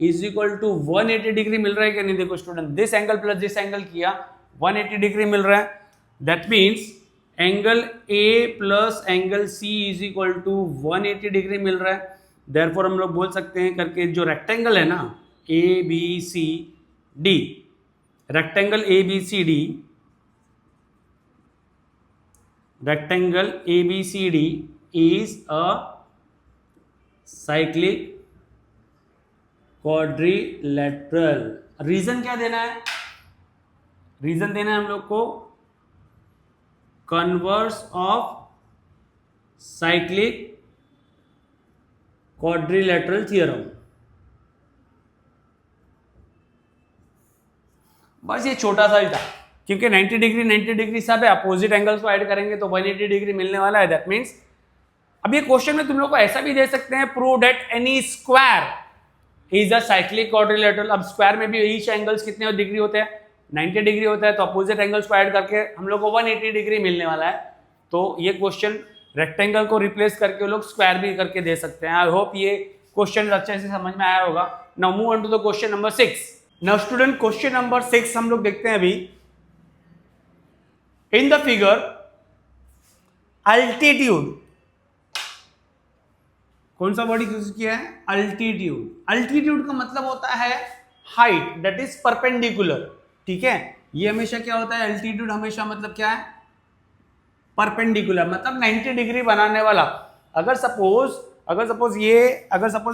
is equal to 180 degree मिल रहा है कि नहीं। देखो student, this angle plus this angle किया 180 डिग्री मिल रहा है। That means angle A plus angle C is equal to 180 degree मिल रहा है। देयरफॉर हम लोग बोल सकते हैं करके जो रेक्टेंगल है ना A B C D, rectangle A B C D, rectangle A B C D is a cyclic quadrilateral. Reason क्या देना है, रीजन देना है हम लोग को converse of cyclic quadrilateral theorem. बस ये छोटा सा ही था, क्योंकि 90 डिग्री सब है, अपोजिट एंगल्स को ऐड करेंगे तो 180 डिग्री मिलने वाला है। दैट मीन्स अब ये क्वेश्चन में तुम लोग को ऐसा भी दे सकते हैं, prove that N E square is a cyclic quadrilateral. अब स्क्वायर में भी ईच एंगल्स कितने डिग्री होते हैं, 90 डिग्री होता है, तो अपोजिट एंगल्स को ऐड करके हम लोग को 180 डिग्री मिलने वाला है। तो ये क्वेश्चन रेक्टेंगल को रिप्लेस करके लोग स्क्वायर भी करके दे सकते हैं। आई होप ये क्वेश्चन अच्छे से समझ में आया होगा। Now move on to the question number 6। Now student question number 6 हम लोग देखते हैं अभी। इन द फिगर अल्टीट्यूड, कौन सा वर्ड यूज किया है, अल्टीट्यूड। अल्टीट्यूड का मतलब होता है हाइट, दैट इज परपेंडिकुलर, ठीक है। ये हमेशा क्या होता है, एल्टीट्यूड हमेशा मतलब क्या है, परपेंडिकुलर, मतलब 90 डिग्री बनाने वाला। अगर सपोज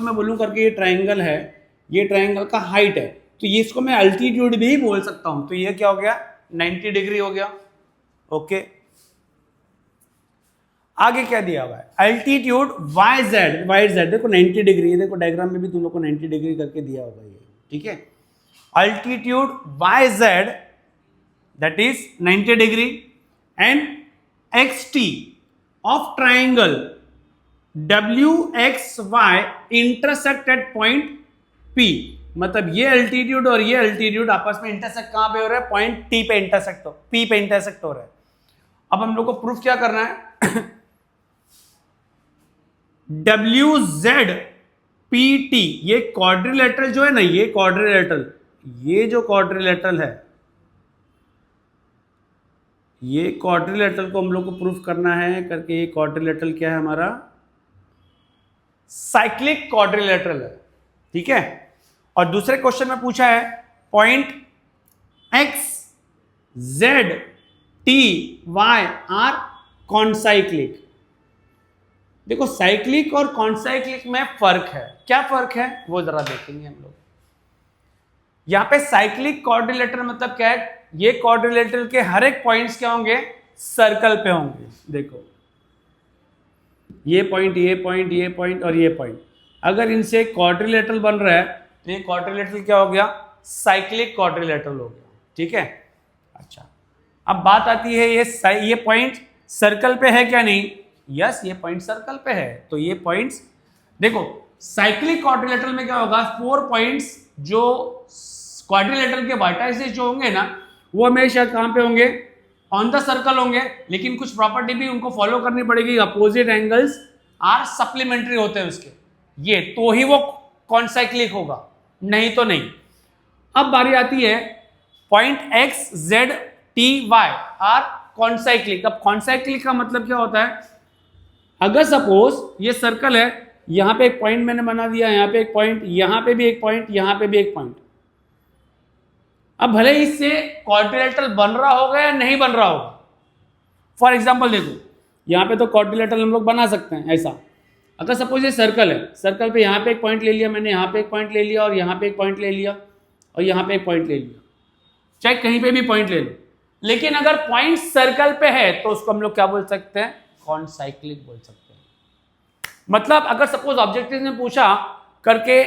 मैं बोलूं करके ये ट्रायंगल है, ये ट्रायंगल का हाइट है, तो ये इसको मैं अल्टीट्यूड भी बोल सकता हूं। तो ये क्या हो गया, 90 डिग्री हो गया। ओके, आगे क्या दिया हुआ है, अल्टीट्यूड वाई जेड, देखो 90 डिग्री, देखो डायग्राम में भी तुम लोग को 90 डिग्री करके दिया होगा ये, ठीक है। Altitude Y Z that is 90 degree, and X T of triangle WXY intersect at point P, मतलब ये अल्टीट्यूड और ये अल्टीट्यूड आपस में इंटरसेक्ट कहां पे हो रहा है? पॉइंट T पे इंटरसेक्ट हो, P पे इंटरसेक्ट हो रहा है। अब हम लोग को प्रूफ क्या करना है? WZPT, ये क्वाड्रिलेटरल जो है ना, ये क्वाड्रिलेटरल, ये जो क्वाड्रिलेटरल है, ये क्वाड्रिलेटरल को हम लोग को प्रूफ करना है करके। ये क्वाड्रिलेटरल क्या है हमारा? साइक्लिक क्वाड्रिलेटरल है, ठीक है। और दूसरे क्वेश्चन में पूछा है पॉइंट XZTY आर कॉन्साइक्लिक। देखो साइक्लिक और कॉन्साइक्लिक में फर्क है, क्या फर्क है वो जरा देखेंगे हम लोग। यहां पे साइक्लिक क्वाड्रिलेटरल मतलब क्या है? ये क्वाड्रिलेटरल के हर एक पॉइंट्स क्या होंगे? सर्कल पे होंगे। देखो ये पॉइंट, ये पॉइंट, ये पॉइंट और ये पॉइंट, अगर इनसे क्वाड्रिलेटरल बन रहा है तो ये क्वाड्रिलेटरल क्या हो गया? साइक्लिक क्वाड्रिलेटरल हो गया, ठीक है। अच्छा, अब बात आती है ये पॉइंट सर्कल पे है क्या? नहीं, यस ये पॉइंट सर्कल पे है। तो ये पॉइंट्स देखो, साइक्लिक क्वाड्रिलेटरल में क्या होगा? 4 पॉइंट्स जो क्वाड्रिलेटरल के वर्टाइसेस जो होंगे ना, वो हमेशा कहां पे होंगे? ऑन द सर्कल होंगे, लेकिन कुछ प्रॉपर्टी भी उनको फॉलो करनी पड़ेगी। अपोजिट एंगल्स आर सप्लीमेंट्री होते हैं उसके, ये तो ही वो कॉन्साइक्लिक होगा, नहीं तो नहीं। अब बारी आती है पॉइंट XZTY आर कॉन्साइक्लिक। अब कॉन्साइक्लिक का मतलब क्या होता है? अगर सपोज ये सर्कल है, यहां पे एक पॉइंट मैंने बना दिया, यहां पे एक पॉइंट, यहां पे भी एक पॉइंट, यहां पे भी एक पॉइंट। अब भले इससे क्वाड्रिलेटरल बन रहा होगा या नहीं बन रहा होगा। फॉर एग्जांपल देखो, यहां पे तो क्वाड्रिलेटरल हम लोग बना सकते हैं ऐसा। अगर सपोज ये सर्कल है, सर्कल पे यहां पे एक पॉइंट ले लिया मैंने, यहां पे एक पॉइंट ले लिया, और यहां पे एक पॉइंट ले लिया, और यहां पे एक पॉइंट ले लिया, चाहे कहीं पे भी पॉइंट ले लो, लेकिन अगर पॉइंट सर्कल पे है तो उसको हम लोग क्या बोल सकते हैं? कॉन्साइक्लिक बोल सकते हैं। मतलब अगर सपोज ऑब्जेक्टिव ने पूछा करके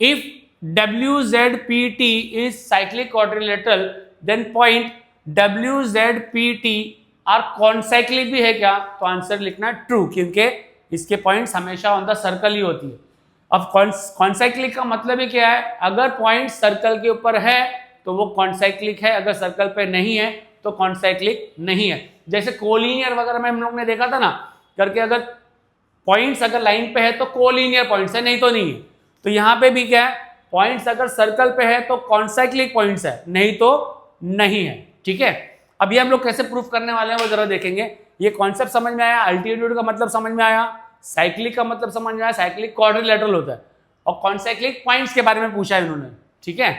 if WZPT is cyclic quadrilateral, then point WZPT are concyclic भी है क्या? तो आंसर लिखना ट्रू, क्योंकि इसके पॉइंट्स हमेशा ऑन द सर्कल ही होती है। अब कॉन्साइक्लिक का मतलब ही क्या है? अगर पॉइंट सर्कल के ऊपर है तो वो कॉन्साइक्लिक है, अगर सर्कल पे नहीं है तो कॉन्साइक्लिक नहीं है। जैसे कोलिनियर वगैरह में हम लोग ने देखा था ना करके, अगर पॉइंट्स अगर लाइन पे है तो कोलिनियर पॉइंट्स है, नहीं तो नहीं है। तो यहाँ पे भी क्या है? पॉइंट्स अगर सर्कल पे है तो कॉन्साइक्लिक पॉइंट्स है, नहीं तो नहीं है, ठीक है। अब ये हम लोग कैसे प्रूफ करने वाले हैं वो जरा देखेंगे। ये कॉन्सेप्ट समझ में आया, अल्टीट्यूड का मतलब समझ में आया, साइक्लिक का मतलब समझ में आया, साइक्लिक क्वाड्रिलेटरल होता है, और कॉन्साइक्लिक पॉइंट्स के बारे में पूछा है इन्होंने, ठीक है।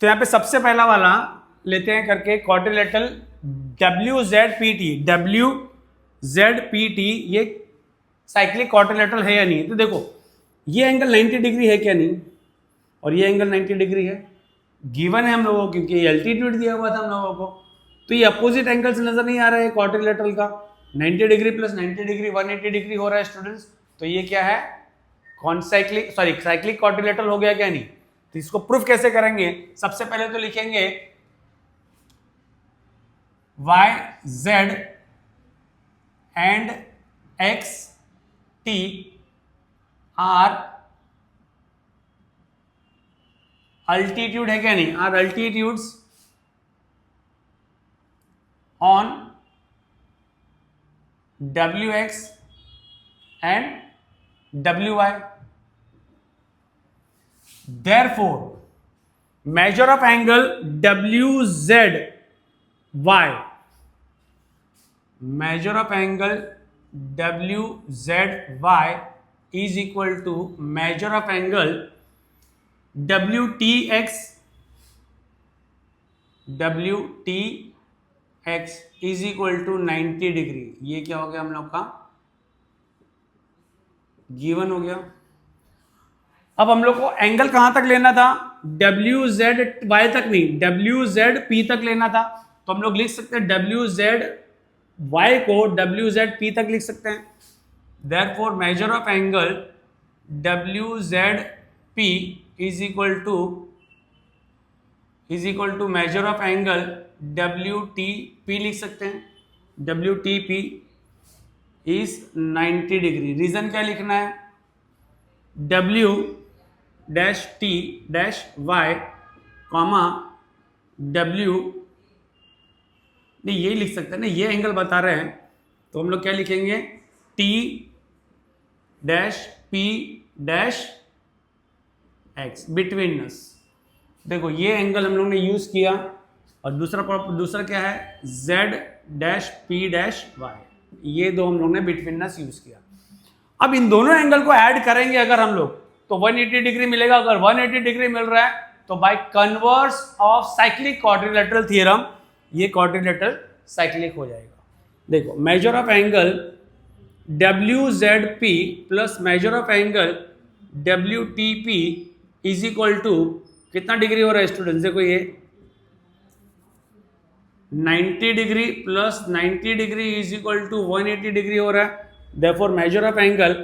तो यहां पे सबसे पहला वाला लेते हैं करके, क्वाड्रिलेटरल WZPT, ये साइक्लिक क्वाड्रिलेटरल है या नहीं? तो देखो ये एंगल 90 डिग्री है क्या? नहीं, और ये एंगल 90 डिग्री है, गिवन है हम लोगों को, क्योंकि ये अल्टीट्यूड दिया हुआ था हम लोगों को। तो ये अपोजिट एंगल्स नजर नहीं आ रहा है क्वाड्रिलेटरल का, 90 डिग्री प्लस 90 डिग्री 180 डिग्री हो रहा है स्टूडेंट्स। तो ये क्या है? कॉन्साइक्लिक साइक्लिक क्वाड्रिलेटरल हो गया क्या? नहीं। तो इसको प्रूफ कैसे करेंगे? सबसे पहले तो लिखेंगे YZ and XT are altitude है क्या? नहीं, are altitudes on WX and WY। Therefore, measure of angle WZY, measure of angle WZY is equal to measure of angle WTX is equal to 90 degree. ये क्या हो गया हम लोग का? गिवन हो गया। अब हम लोग को एंगल कहां तक लेना था? WZY तक नहीं, WZP तक लेना था। तो हम लोग लिख सकते हैं WZY को WZP तक लिख सकते हैं। Therefore, measure of angle WZP P is equal to measure of angle WTP लिख सकते हैं। WTP is 90 degree. रीजन क्या लिखना है? W dash T dash Y comma W, नहीं ये लिख सकते हैं ना, ये एंगल बता रहे हैं तो हम लोग क्या लिखेंगे? T dash P dash X between us. देखो ये एंगल हम लोग ने यूज किया, और दूसरा क्या है? Z dash P dash Y, ये दो हम लोग ने बिटवीन अस यूज किया। अब इन दोनों एंगल को ऐड करेंगे अगर हम लोग, तो 180 डिग्री मिलेगा। अगर 180 डिग्री मिल रहा है तो by converse of cyclic quadrilateral theorem ये क्वाड्रिलेटरल साइक्लिक हो जाएगा। देखो measure of angle WZP plus measure of angle WTP is equal to कितना डिग्री हो रहा है स्टूडेंट्स? देखो ये 90 degree plus 90 degree is equal to 180 degree हो रहा है। Therefore measure of angle,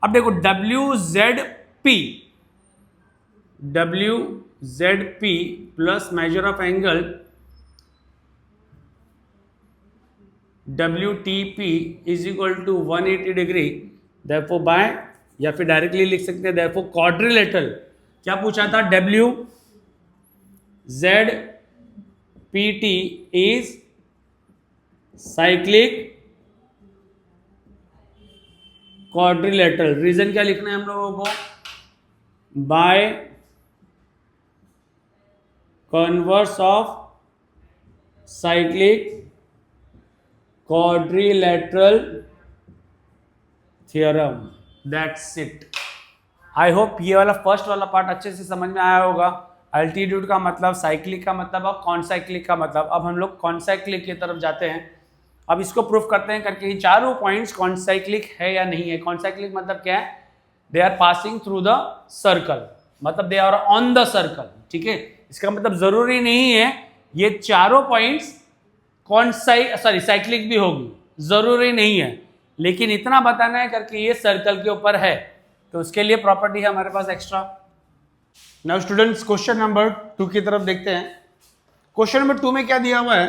अब देखो WZP plus measure of angle WTP is equal to 180 degree. Therefore by, या फिर डायरेक्टली लिख सकते हैं therefore क्वाड्रिलेटरल, क्या पूछा था? WZPT is cyclic quadrilateral. Reason क्या लिखना है हम लोगों को? By converse of cyclic quadrilateral theorem. That's it. I hope ये वाला फर्स्ट वाला पार्ट अच्छे से समझ में आया होगा। अल्टीट्यूड का मतलब, साइक्लिक का मतलब और कॉन्साइक्लिक का मतलब। अब हम लोग कॉन्साइक्लिक की तरफ जाते हैं। अब इसको प्रूफ करते हैं करके, ये चारों पॉइंट्स कॉन्साइक्लिक है या नहीं है। कॉन्साइक्लिक मतलब क्या है? They are passing through the circle, मतलब they are on the circle. ठीक है, इसका मतलब जरूरी नहीं है ये चारों पॉइंट्स साइक्लिक भी होगी, जरूरी नहीं है, लेकिन इतना बताना है करके ये सर्कल के ऊपर है, तो उसके लिए प्रॉपर्टी है हमारे पास extra. Now students question number 2 की तरफ देखते हैं। क्वेश्चन नंबर 2 में क्या दिया हुआ है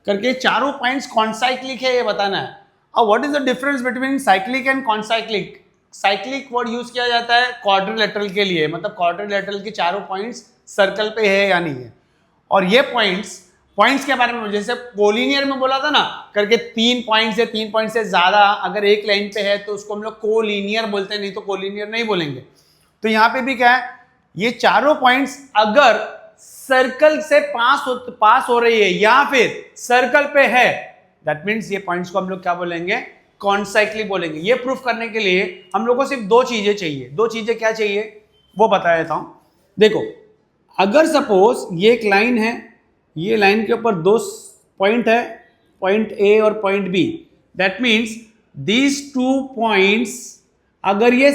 करके, चारों पॉइंट्स कॉन्साइक्लिक है ये बताना है। अब what is the difference between cyclic and concyclic? Cyclic word use किया जाता है क्वाड्रिलेटरल के लिए, मतलब क्वाड्रिलेटरल के चारों पॉइंट्स सर्कल पे है या नहीं है। और ये पॉइंट्स के बारे में, जैसे कोलिनियर में बोला था ना करके, 3 पॉइंट्स या 3 पॉइंट से ज्यादा अगर एक लाइन पे है तो उसको हम लोग कोलिनियर बोलते हैं, नहीं तो कोलिनियर नहीं बोलेंगे। तो यहाँ पे भी क्या है, ये चारों पॉइंट्स अगर सर्कल से पास हो रही है या फिर सर्कल पे है, दैट मीन्स ये पॉइंट्स को हम लोग क्या बोलेंगे? कॉन्साइक्लिक बोलेंगे। ये प्रूफ करने के लिए हम लोग को सिर्फ 2 चीजें चाहिए। 2 चीजें क्या चाहिए वो बता देता हूं। देखो अगर सपोज ये एक लाइन है, ये लाइन के ऊपर 2 पॉइंट है, पॉइंट ए और point B, that means these 2 points, अगर ये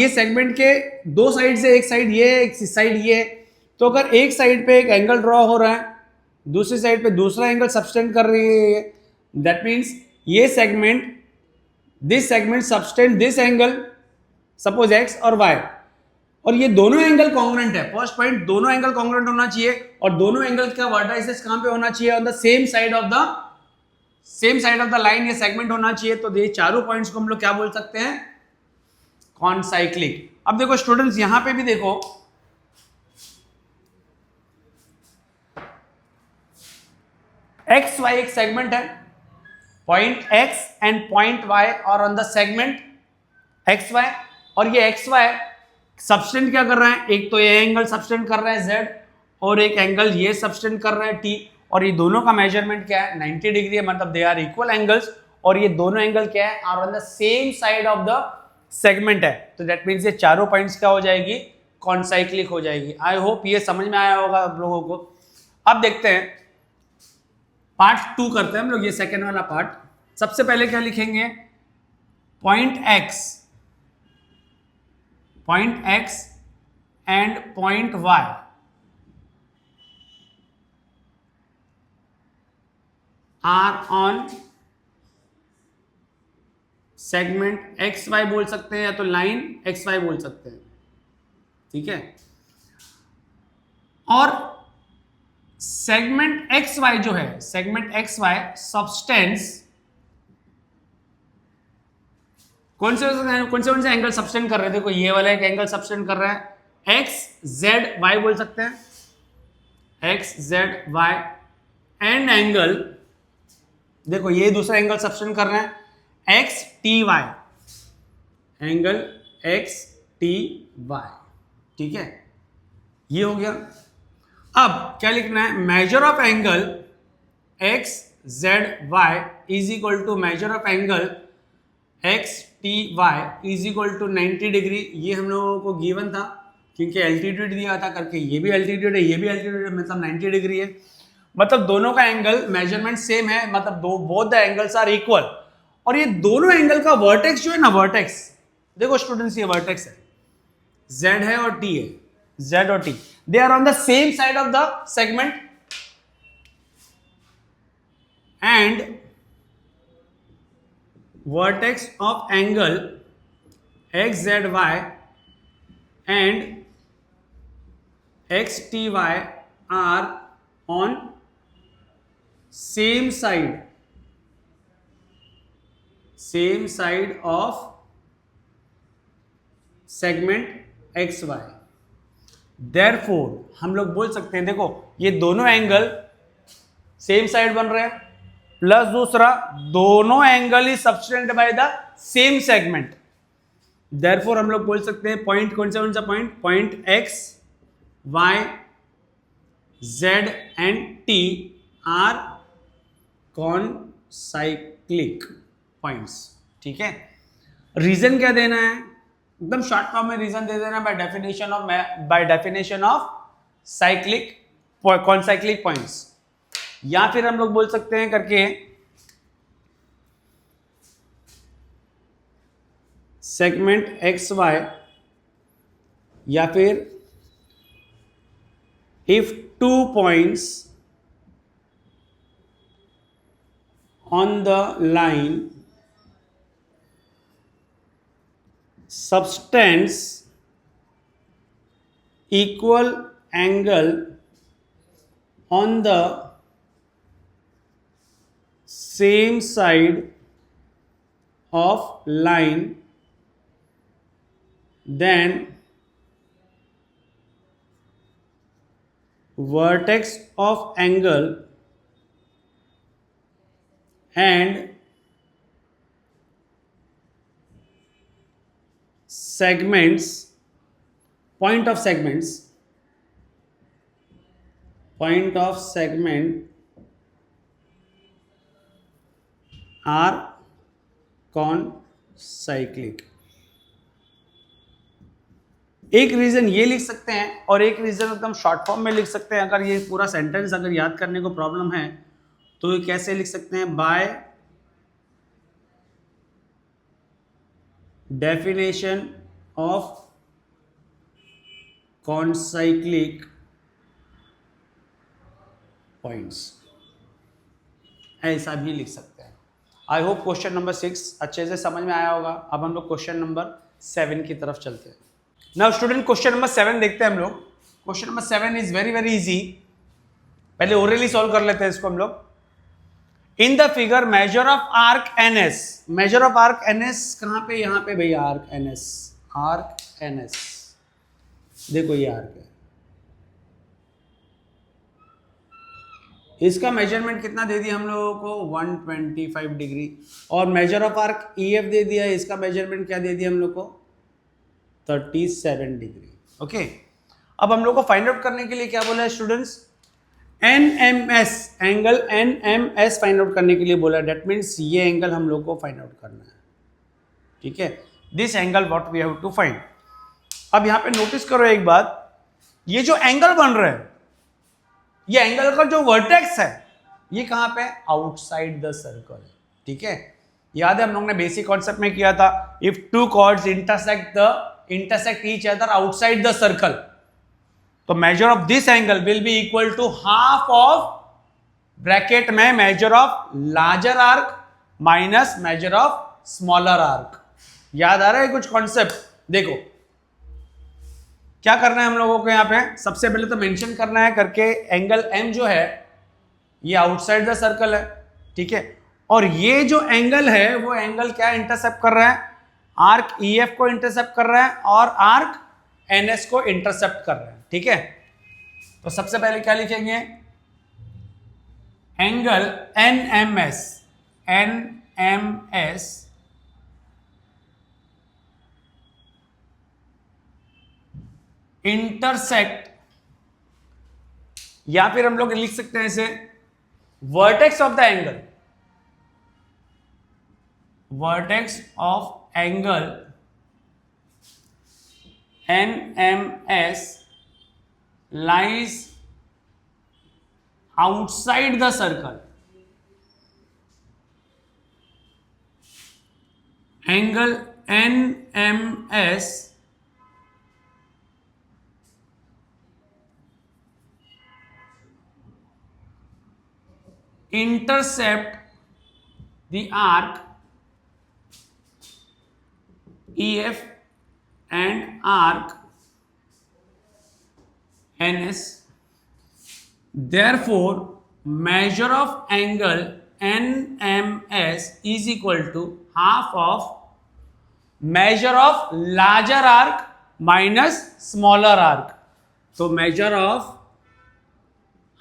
सेगमेंट के 2 साइड से, एक साइड ये एक साइड ये, तो अगर एक साइड पे एक एंगल ड्रॉ हो रहा है, दूसरी साइड पे दूसरा एंगल सबटेंड कर रही है, दैट मीन्स ये segment, this segment subtend this angle, suppose x और वाई, और ये दोनों एंगल कॉन्ग्रुएंट है। फर्स्ट पॉइंट, दोनों एंगल कॉन्ग्रुएंट होना चाहिए, और दोनों एंगल का वर्टाइसेस कहां पे होना चाहिए? On the same side of the line ये सेगमेंट होना चाहिए। तो ये चारों पॉइंट्स को हम लोग क्या बोल सकते हैं? कॉन्साइक्लिक। अब देखो स्टूडेंट्स यहां पे भी देखो, एक्स वाई एक सेगमेंट है, point X and point Y और on the segment X Y, और ये एक्स वाई सबस्टेंड क्या कर रहा है? एक तो ये एंगल सबस्टेंड कर रहा है z, और एक एंगल ये सबस्टेंड कर रहा है t, और ये दोनों का मेजरमेंट क्या है? 90 डिग्री है, मतलब दे आर इक्वल एंगल्स, और ये दोनों एंगल क्या है? Are on the same side of the segment है। तो दैट मीन्स ये चारों पॉइंट्स क्या हो जाएगी? कॉन्साइक्लिक हो जाएगी। आई होप ये समझ में आया होगा आप लोगों को। अब देखते हैं पार्ट 2 करते हैं हम लोग, ये सेकेंड वाला पार्ट। सबसे पहले क्या लिखेंगे? Point x and point y are on segment X Y बोल सकते हैं या तो लाइन एक्स वाई बोल सकते हैं, ठीक है। और सेगमेंट एक्स वाई जो है, सेगमेंट एक्स वाई सब्सटेंस कौन से एंगल सब्सटेंड कर रहे थे? देखो ये वाला एक एंगल सब्सटेंड कर रहा है, एक्स जेड वाई बोल सकते हैं, X Z Y and angle, देखो ये दूसरा एंगल सब्सटेंड कर रहे हैं X T Y, angle X T Y, ठीक है, ये हो गया। अब क्या लिखना है? Measure of angle X Z Y is equal to measure of angle X T Y is equal to 90 degree. ये हम लोगों को गिवन था क्योंकि एल्टीट्यूड दिया था करके, ये भी एल्टीट्यूड है, ये भी एल्टीट्यूड है, मतलब 90 डिग्री है, मतलब दोनों का एंगल मेजरमेंट सेम है, मतलब both the angles are equal. और ये दोनों एंगल का वर्टेक्स जो है ना, वर्टेक्स देखो स्टूडेंट्स, ये वर्टेक्स है, z है और t है, z और t, they are on the same side of the segment and vertex of angle xzy and xty are on same side of segment xy। therefore हम लोग बोल सकते हैं, देखो ये दोनों एंगल सेम साइड बन रहे हैं, प्लस दूसरा दोनों angle is subtended by the same segment. Therefore हम लोग बोल सकते हैं पॉइंट कौन सा point, point X Y Z and T R concyclic points, ठीक है। रीजन क्या देना है? एकदम शॉर्ट फॉर्म में रीजन दे देना, by definition of cyclic concyclic points, या फिर हम लोग बोल सकते हैं करके सेगमेंट एक्स वाई, या फिर if two points on the line subtends equal angle on the same side of line, then vertex of angle and segments, point of segment are कॉनसाइक्लिक। एक रीजन ये लिख सकते हैं और एक रीजन एकदम शॉर्ट फॉर्म में लिख सकते हैं। अगर ये पूरा सेंटेंस अगर याद करने को प्रॉब्लम है तो ये कैसे लिख सकते हैं? बाय डेफिनेशन ऑफ कॉनसाइक्लिक पॉइंट्स, ऐसा भी लिख सकते हैं। आई होप क्वेश्चन नंबर 6 अच्छे से समझ में आया होगा। अब हम लोग क्वेश्चन नंबर 7 की तरफ चलते हैं। नाउ स्टूडेंट, क्वेश्चन नंबर 7 देखते हैं हम लोग। Question number 7 is very very easy. पहले ओरली सॉल्व कर लेते हैं इसको हम लोग। In the figure major of arc NS, major of arc NS कहां पे? यहां पे भैया आर्क एनएस, आर्क एनएस, देखो ये आर्क है, इसका मेजरमेंट कितना दे दिया हम लोगों को? 125 डिग्री। और मेजर ऑफ आर्क ईएफ दे दिया, इसका मेजरमेंट क्या दे दिया हम लोग को? 37 डिग्री। ओके, अब हम लोग को फाइंड आउट करने के लिए क्या बोला है students? NMS, angle NMS find out करने के लिए बोला। डेट मीन्स ये एंगल हम लोग को फाइंड आउट करना है, ठीक है। This angle what we have to find. अब यहां पे नोटिस करो एक बात, ये जो एंगल बन रहा है, ये एंगल का जो वर्टेक्स है ये कहां पे? आउटसाइड द सर्कल, ठीक है। याद है हम लोग ने बेसिक कॉन्सेप्ट में किया था, if two chords intersect each other outside the circle, तो measure of this angle will be equal to half of bracket में measure of larger arc minus measure of smaller arc. याद आ रहा है कुछ कॉन्सेप्ट? देखो क्या करना है हम लोगों को, यहां पे सबसे पहले तो मेंशन करना है करके एंगल M जो है ये आउटसाइड द सर्कल है, ठीक है। और ये जो एंगल है वो एंगल क्या इंटरसेप्ट कर रहा है? आर्क EF को इंटरसेप्ट कर रहा है और आर्क NS को इंटरसेप्ट कर रहा है, ठीक है। तो सबसे पहले क्या लिखेंगे? एंगल NMS इंटरसेक्ट, या फिर हम लोग लिख सकते हैं इसे vertex of the angle, vertex of angle NMS lies outside the circle. Angle NMS intercept the arc EF and arc NS. Therefore, measure of angle NMS is equal to half of measure of larger arc minus smaller arc. तो measure of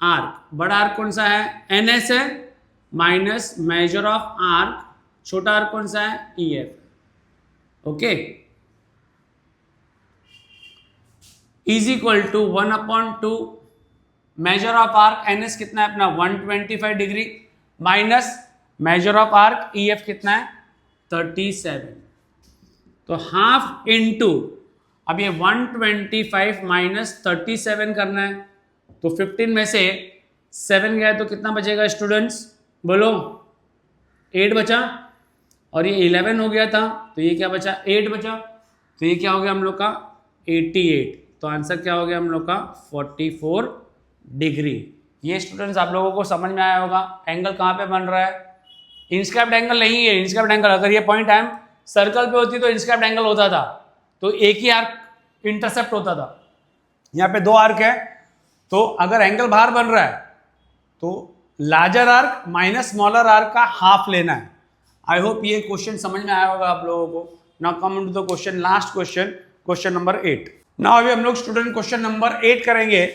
arc, बड़ा arc कौन सा है? NS है, minus measure of arc छोटा arc कौन सा है? EF. Okay, is equal to 1/2 measure of arc NS कितना है अपना 125 degree minus measure of arc EF कितना है 37, तो हाफ इनटू, अब ये 125 माइनस 37 करना है, तो 15 में से 7 गया तो कितना बचेगा स्टूडेंट्स? बोलो 8 बचा, और ये 11 हो गया था तो ये क्या बचा? 8 बचा, तो ये क्या हो गया हम लोग का 88, तो आंसर क्या हो गया हम लोग का 44 डिग्री। ये स्टूडेंट्स आप लोगों को समझ में आया होगा एंगल कहाँ पे बन रहा है। इंस्क्राइब्ड एंगल नहीं है, इंस्क्राइब्ड एंगल अगर ये पॉइंट M सर्कल पे होती तो इंस्क्राइब्ड एंगल होता था, तो एक ही आर्क इंटरसेप्ट होता था। यहाँ पे 2 आर्क है, तो अगर एंगल बाहर बन रहा है तो larger arc minus smaller arc का हाफ लेना है। आई होप ये क्वेश्चन समझ में आया होगा आप लोगों को। Now come to the question, last question, question number 8। Now अभी हम लोग स्टूडेंट क्वेश्चन नंबर 8 करेंगे,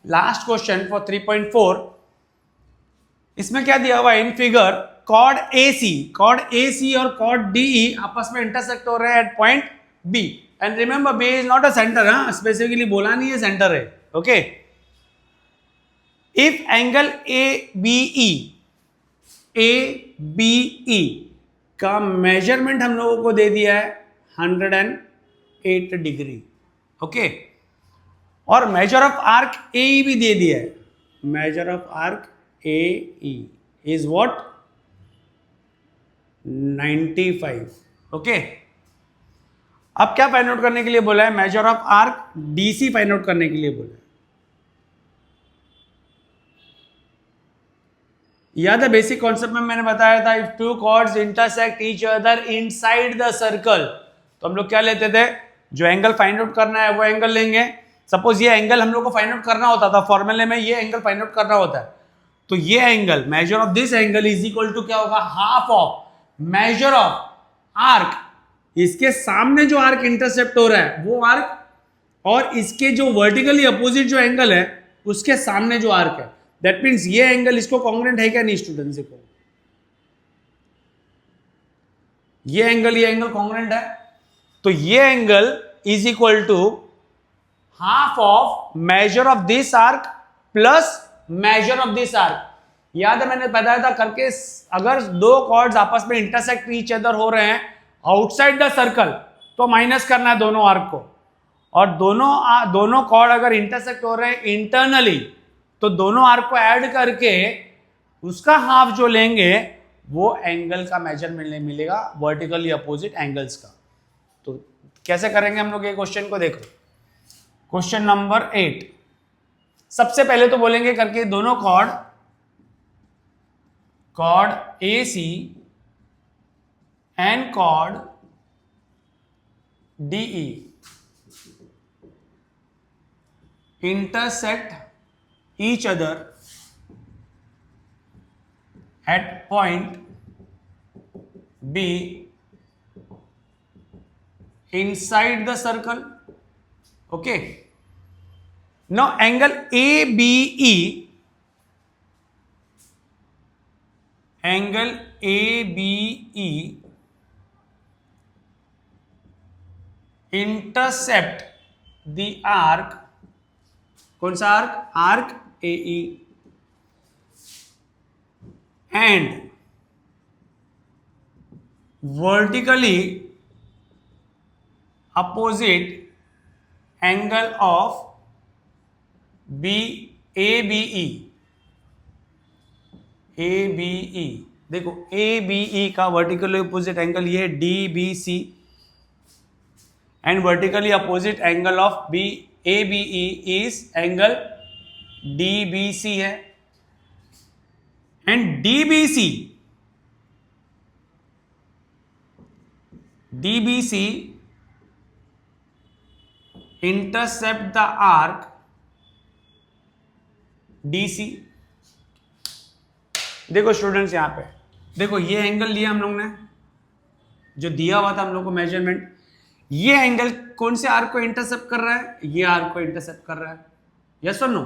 लास्ट क्वेश्चन फॉर 3.4। इसमें क्या दिया हुआ है इन फिगर? कॉर्ड AC और कॉर्ड DE आपस में इंटरसेक्ट हो रहे हैं at point B, and remember B is not a center, हाँ स्पेसिफिकली बोला नहीं है सेंटर है, ओके। इफ एंगल ABE का मेजरमेंट हम लोगों को दे दिया है 108 डिग्री, ओके, और मेजर ऑफ आर्क AE भी दे दिया है। Measure of arc AE is what 95, okay. अब क्या फाइंड आउट करने के लिए बोला है? Measure of arc DC find out करने के लिए बोला है। याद है बेसिक कॉन्सेप्ट में मैंने बताया था, if two chords intersect each other inside the circle, तो हम लोग क्या लेते थे? जो एंगल फाइंड आउट करना है वो एंगल लेंगे। सपोज ये एंगल हम लोग को फाइंड आउट करना होता था, फॉर्मूले में ये एंगल फाइंड आउट करना होता है, तो ये angle, measure of this angle is equal to क्या होगा? Half of measure of arc, इसके सामने जो आर्क इंटरसेप्ट हो रहा है वो आर्क, और इसके जो वर्टिकली अपोजिट जो एंगल है उसके सामने जो आर्क है। दैट मीन्स ये एंगल इसको कॉन्ग्रुएंट है क्या? नहीं स्टूडेंट्स, देखो ये एंगल कॉन्ग्रुएंट है, तो ये angle is equal to half of measure of this arc plus measure of this arc. याद है मैंने बताया था करके, अगर 2 कॉर्ड्स आपस में इंटरसेक्ट ईच अदर हो रहे हैं आउटसाइड द सर्कल तो माइनस करना है दोनों आर्क को, और दोनों कॉर्ड अगर इंटरसेक्ट हो रहे हैं इंटरनली तो दोनों आर्क को ऐड करके उसका हाफ जो लेंगे वो एंगल का मेजरमेंट मिलेगा वर्टिकली अपोजिट एंगल्स का। तो कैसे करेंगे हम लोग ये क्वेश्चन को? देखो क्वेश्चन नंबर 8, सबसे पहले तो बोलेंगे करके दोनों chord AC and chord DE intersect each other at point B inside the circle. Okay, now angle ABE intercept the arc, कौन सा arc? Arc AE, and vertically opposite angle of ABE. देखो ABE का vertically opposite angle ये DBC and vertically opposite angle of ABE is angle DBC है, and DBC intercept the arc DC. देखो students, यहां पे देखो ये एंगल लिया हम लोग ने, जो दिया हुआ था हम लोग को मेजरमेंट, ये एंगल कौन से आर्क को इंटरसेप्ट कर रहा है? ये आर्क को इंटरसेप्ट कर रहा है, यस और नो?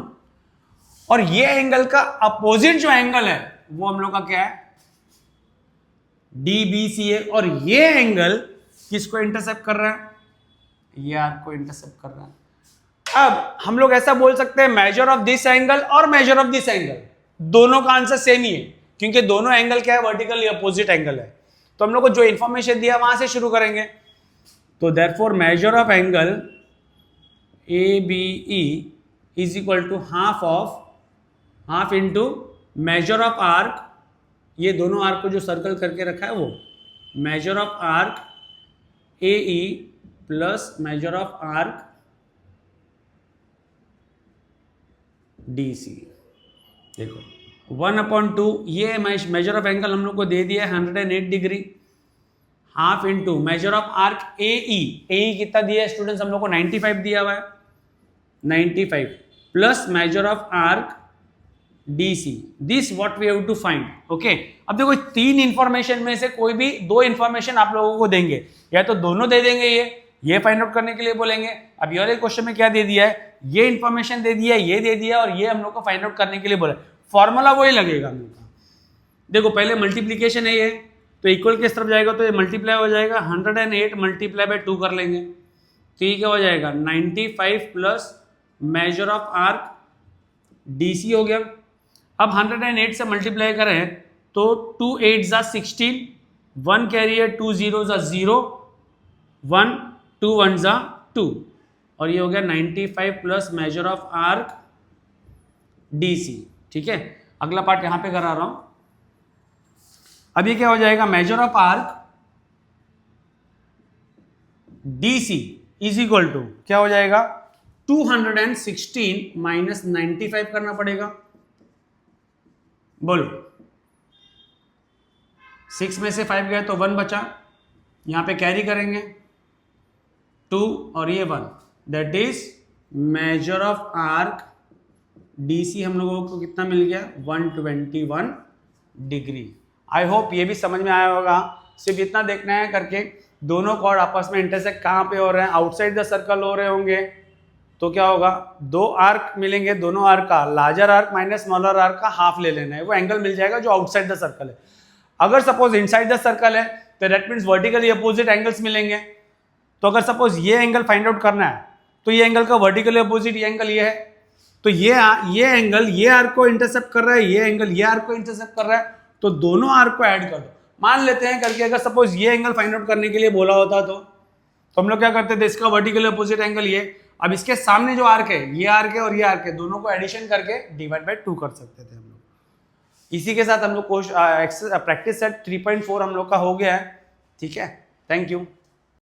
और ये एंगल का अपोजिट जो एंगल है वो हम लोग का क्या है? DBC है, और ये एंगल किसको इंटरसेप्ट कर रहा है? ये आर्क को इंटरसेप्ट कर रहा है। अब हम लोग ऐसा बोल सकते हैं मेजर ऑफ दिस एंगल और मेजर ऑफ दिस एंगल, दोनों का आंसर सेम ही है, क्योंकि दोनों एंगल क्या है? वर्टिकली अपोजिट एंगल है। तो हम लोग को जो इंफॉर्मेशन दिया वहां से शुरू करेंगे। तो therefore measure of angle ABE is equal to half into measure of arc, ये दोनों आर्क को जो सर्कल करके रखा है वो, major of arc AE plus measure of arc DC। देखो 1/2, ये मेजर ऑफ एंगल हम लोग को दे दिया है 108 degree, half into measure of arc AE कितना दिया है स्टूडेंट्स? हम लोग को 95 दिया हुआ है, 95 plus measure of arc DC, this what we have to find. Okay, अब देखो तीन इंफॉर्मेशन में से कोई भी दो इंफॉर्मेशन आप लोगों को देंगे, या तो दोनों दे देंगे, ये फाइंड आउट करने के लिए बोलेंगे। अब ये वाले क्वेश्चन में क्या दे दिया है? ये इंफॉर्मेशन दे दिया, ये दे दिया, और ये हम लोग को फाइंड आउट करने के लिए बोला। फॉर्मूला वही लगेगा हम लोग का। देखो पहले मल्टीप्लीकेशन है ये, तो इक्वल किस तरफ जाएगा? तो ये मल्टीप्लाई हो जाएगा, 108 मल्टीप्लाई बाय 2 कर लेंगे, तो ये क्या हो जाएगा? 95 plus measure of arc DC हो गया। अब 108 से मल्टीप्लाई करें तो 2 8 जा 16, 1 कैरी है, 2 0 जा 0, 1 2 1 जा 2, और ये हो गया 95 plus measure of arc DC। ठीक है, अगला पार्ट यहां पे करा रहा हूं। अब ये क्या हो जाएगा? Measure of arc DC is equal to क्या हो जाएगा? 216 माइनस 95 करना पड़ेगा। बोलो, 6 में से 5 गए तो 1 बचा, यहां पे कैरी करेंगे 2 और ये 1, that is measure of arc DC हम लोगों को कितना मिल गया? 121 डिग्री। आई होप ये भी समझ में आया होगा। सिर्फ इतना देखना है करके, दोनों कॉर्ड आपस में इंटरसेक्ट कहाँ पे हो रहे हैं? आउटसाइड द सर्कल हो रहे होंगे, तो क्या होगा? दो आर्क मिलेंगे, दोनों आर्क का larger arc minus smaller arc का हाफ ले लेना है, वो एंगल मिल जाएगा जो आउटसाइड द सर्कल है। अगर सपोज इनसाइड द सर्कल है तो that means vertically opposite angles मिलेंगे। तो अगर सपोज ये एंगल फाइंड आउट करना है तो ये एंगल का वर्टिकली अपोजिट ये एंगल ये है, तो ये एंगल ये आर्क को इंटरसेप्ट कर रहा है, ये एंगल ये आर्क को इंटरसेप्ट कर रहा है, तो दोनों आर्क को ऐड कर दो। मान लेते हैं करके अगर सपोज ये एंगल फाइंड आउट करने के लिए बोला होता तो हम लोग क्या करते थे? इसका वर्टिकली अपोजिट एंगल ये, अब इसके सामने जो आर्क है ये आर्क है और ये आर्क है, दोनों को एडिशन करके डिवाइड बाय 2 कर सकते थे हम लोग। इसी के साथ हम लोग प्रैक्टिस सेट 3.4 हम लोग का हो गया है। ठीक है, थैंक यू।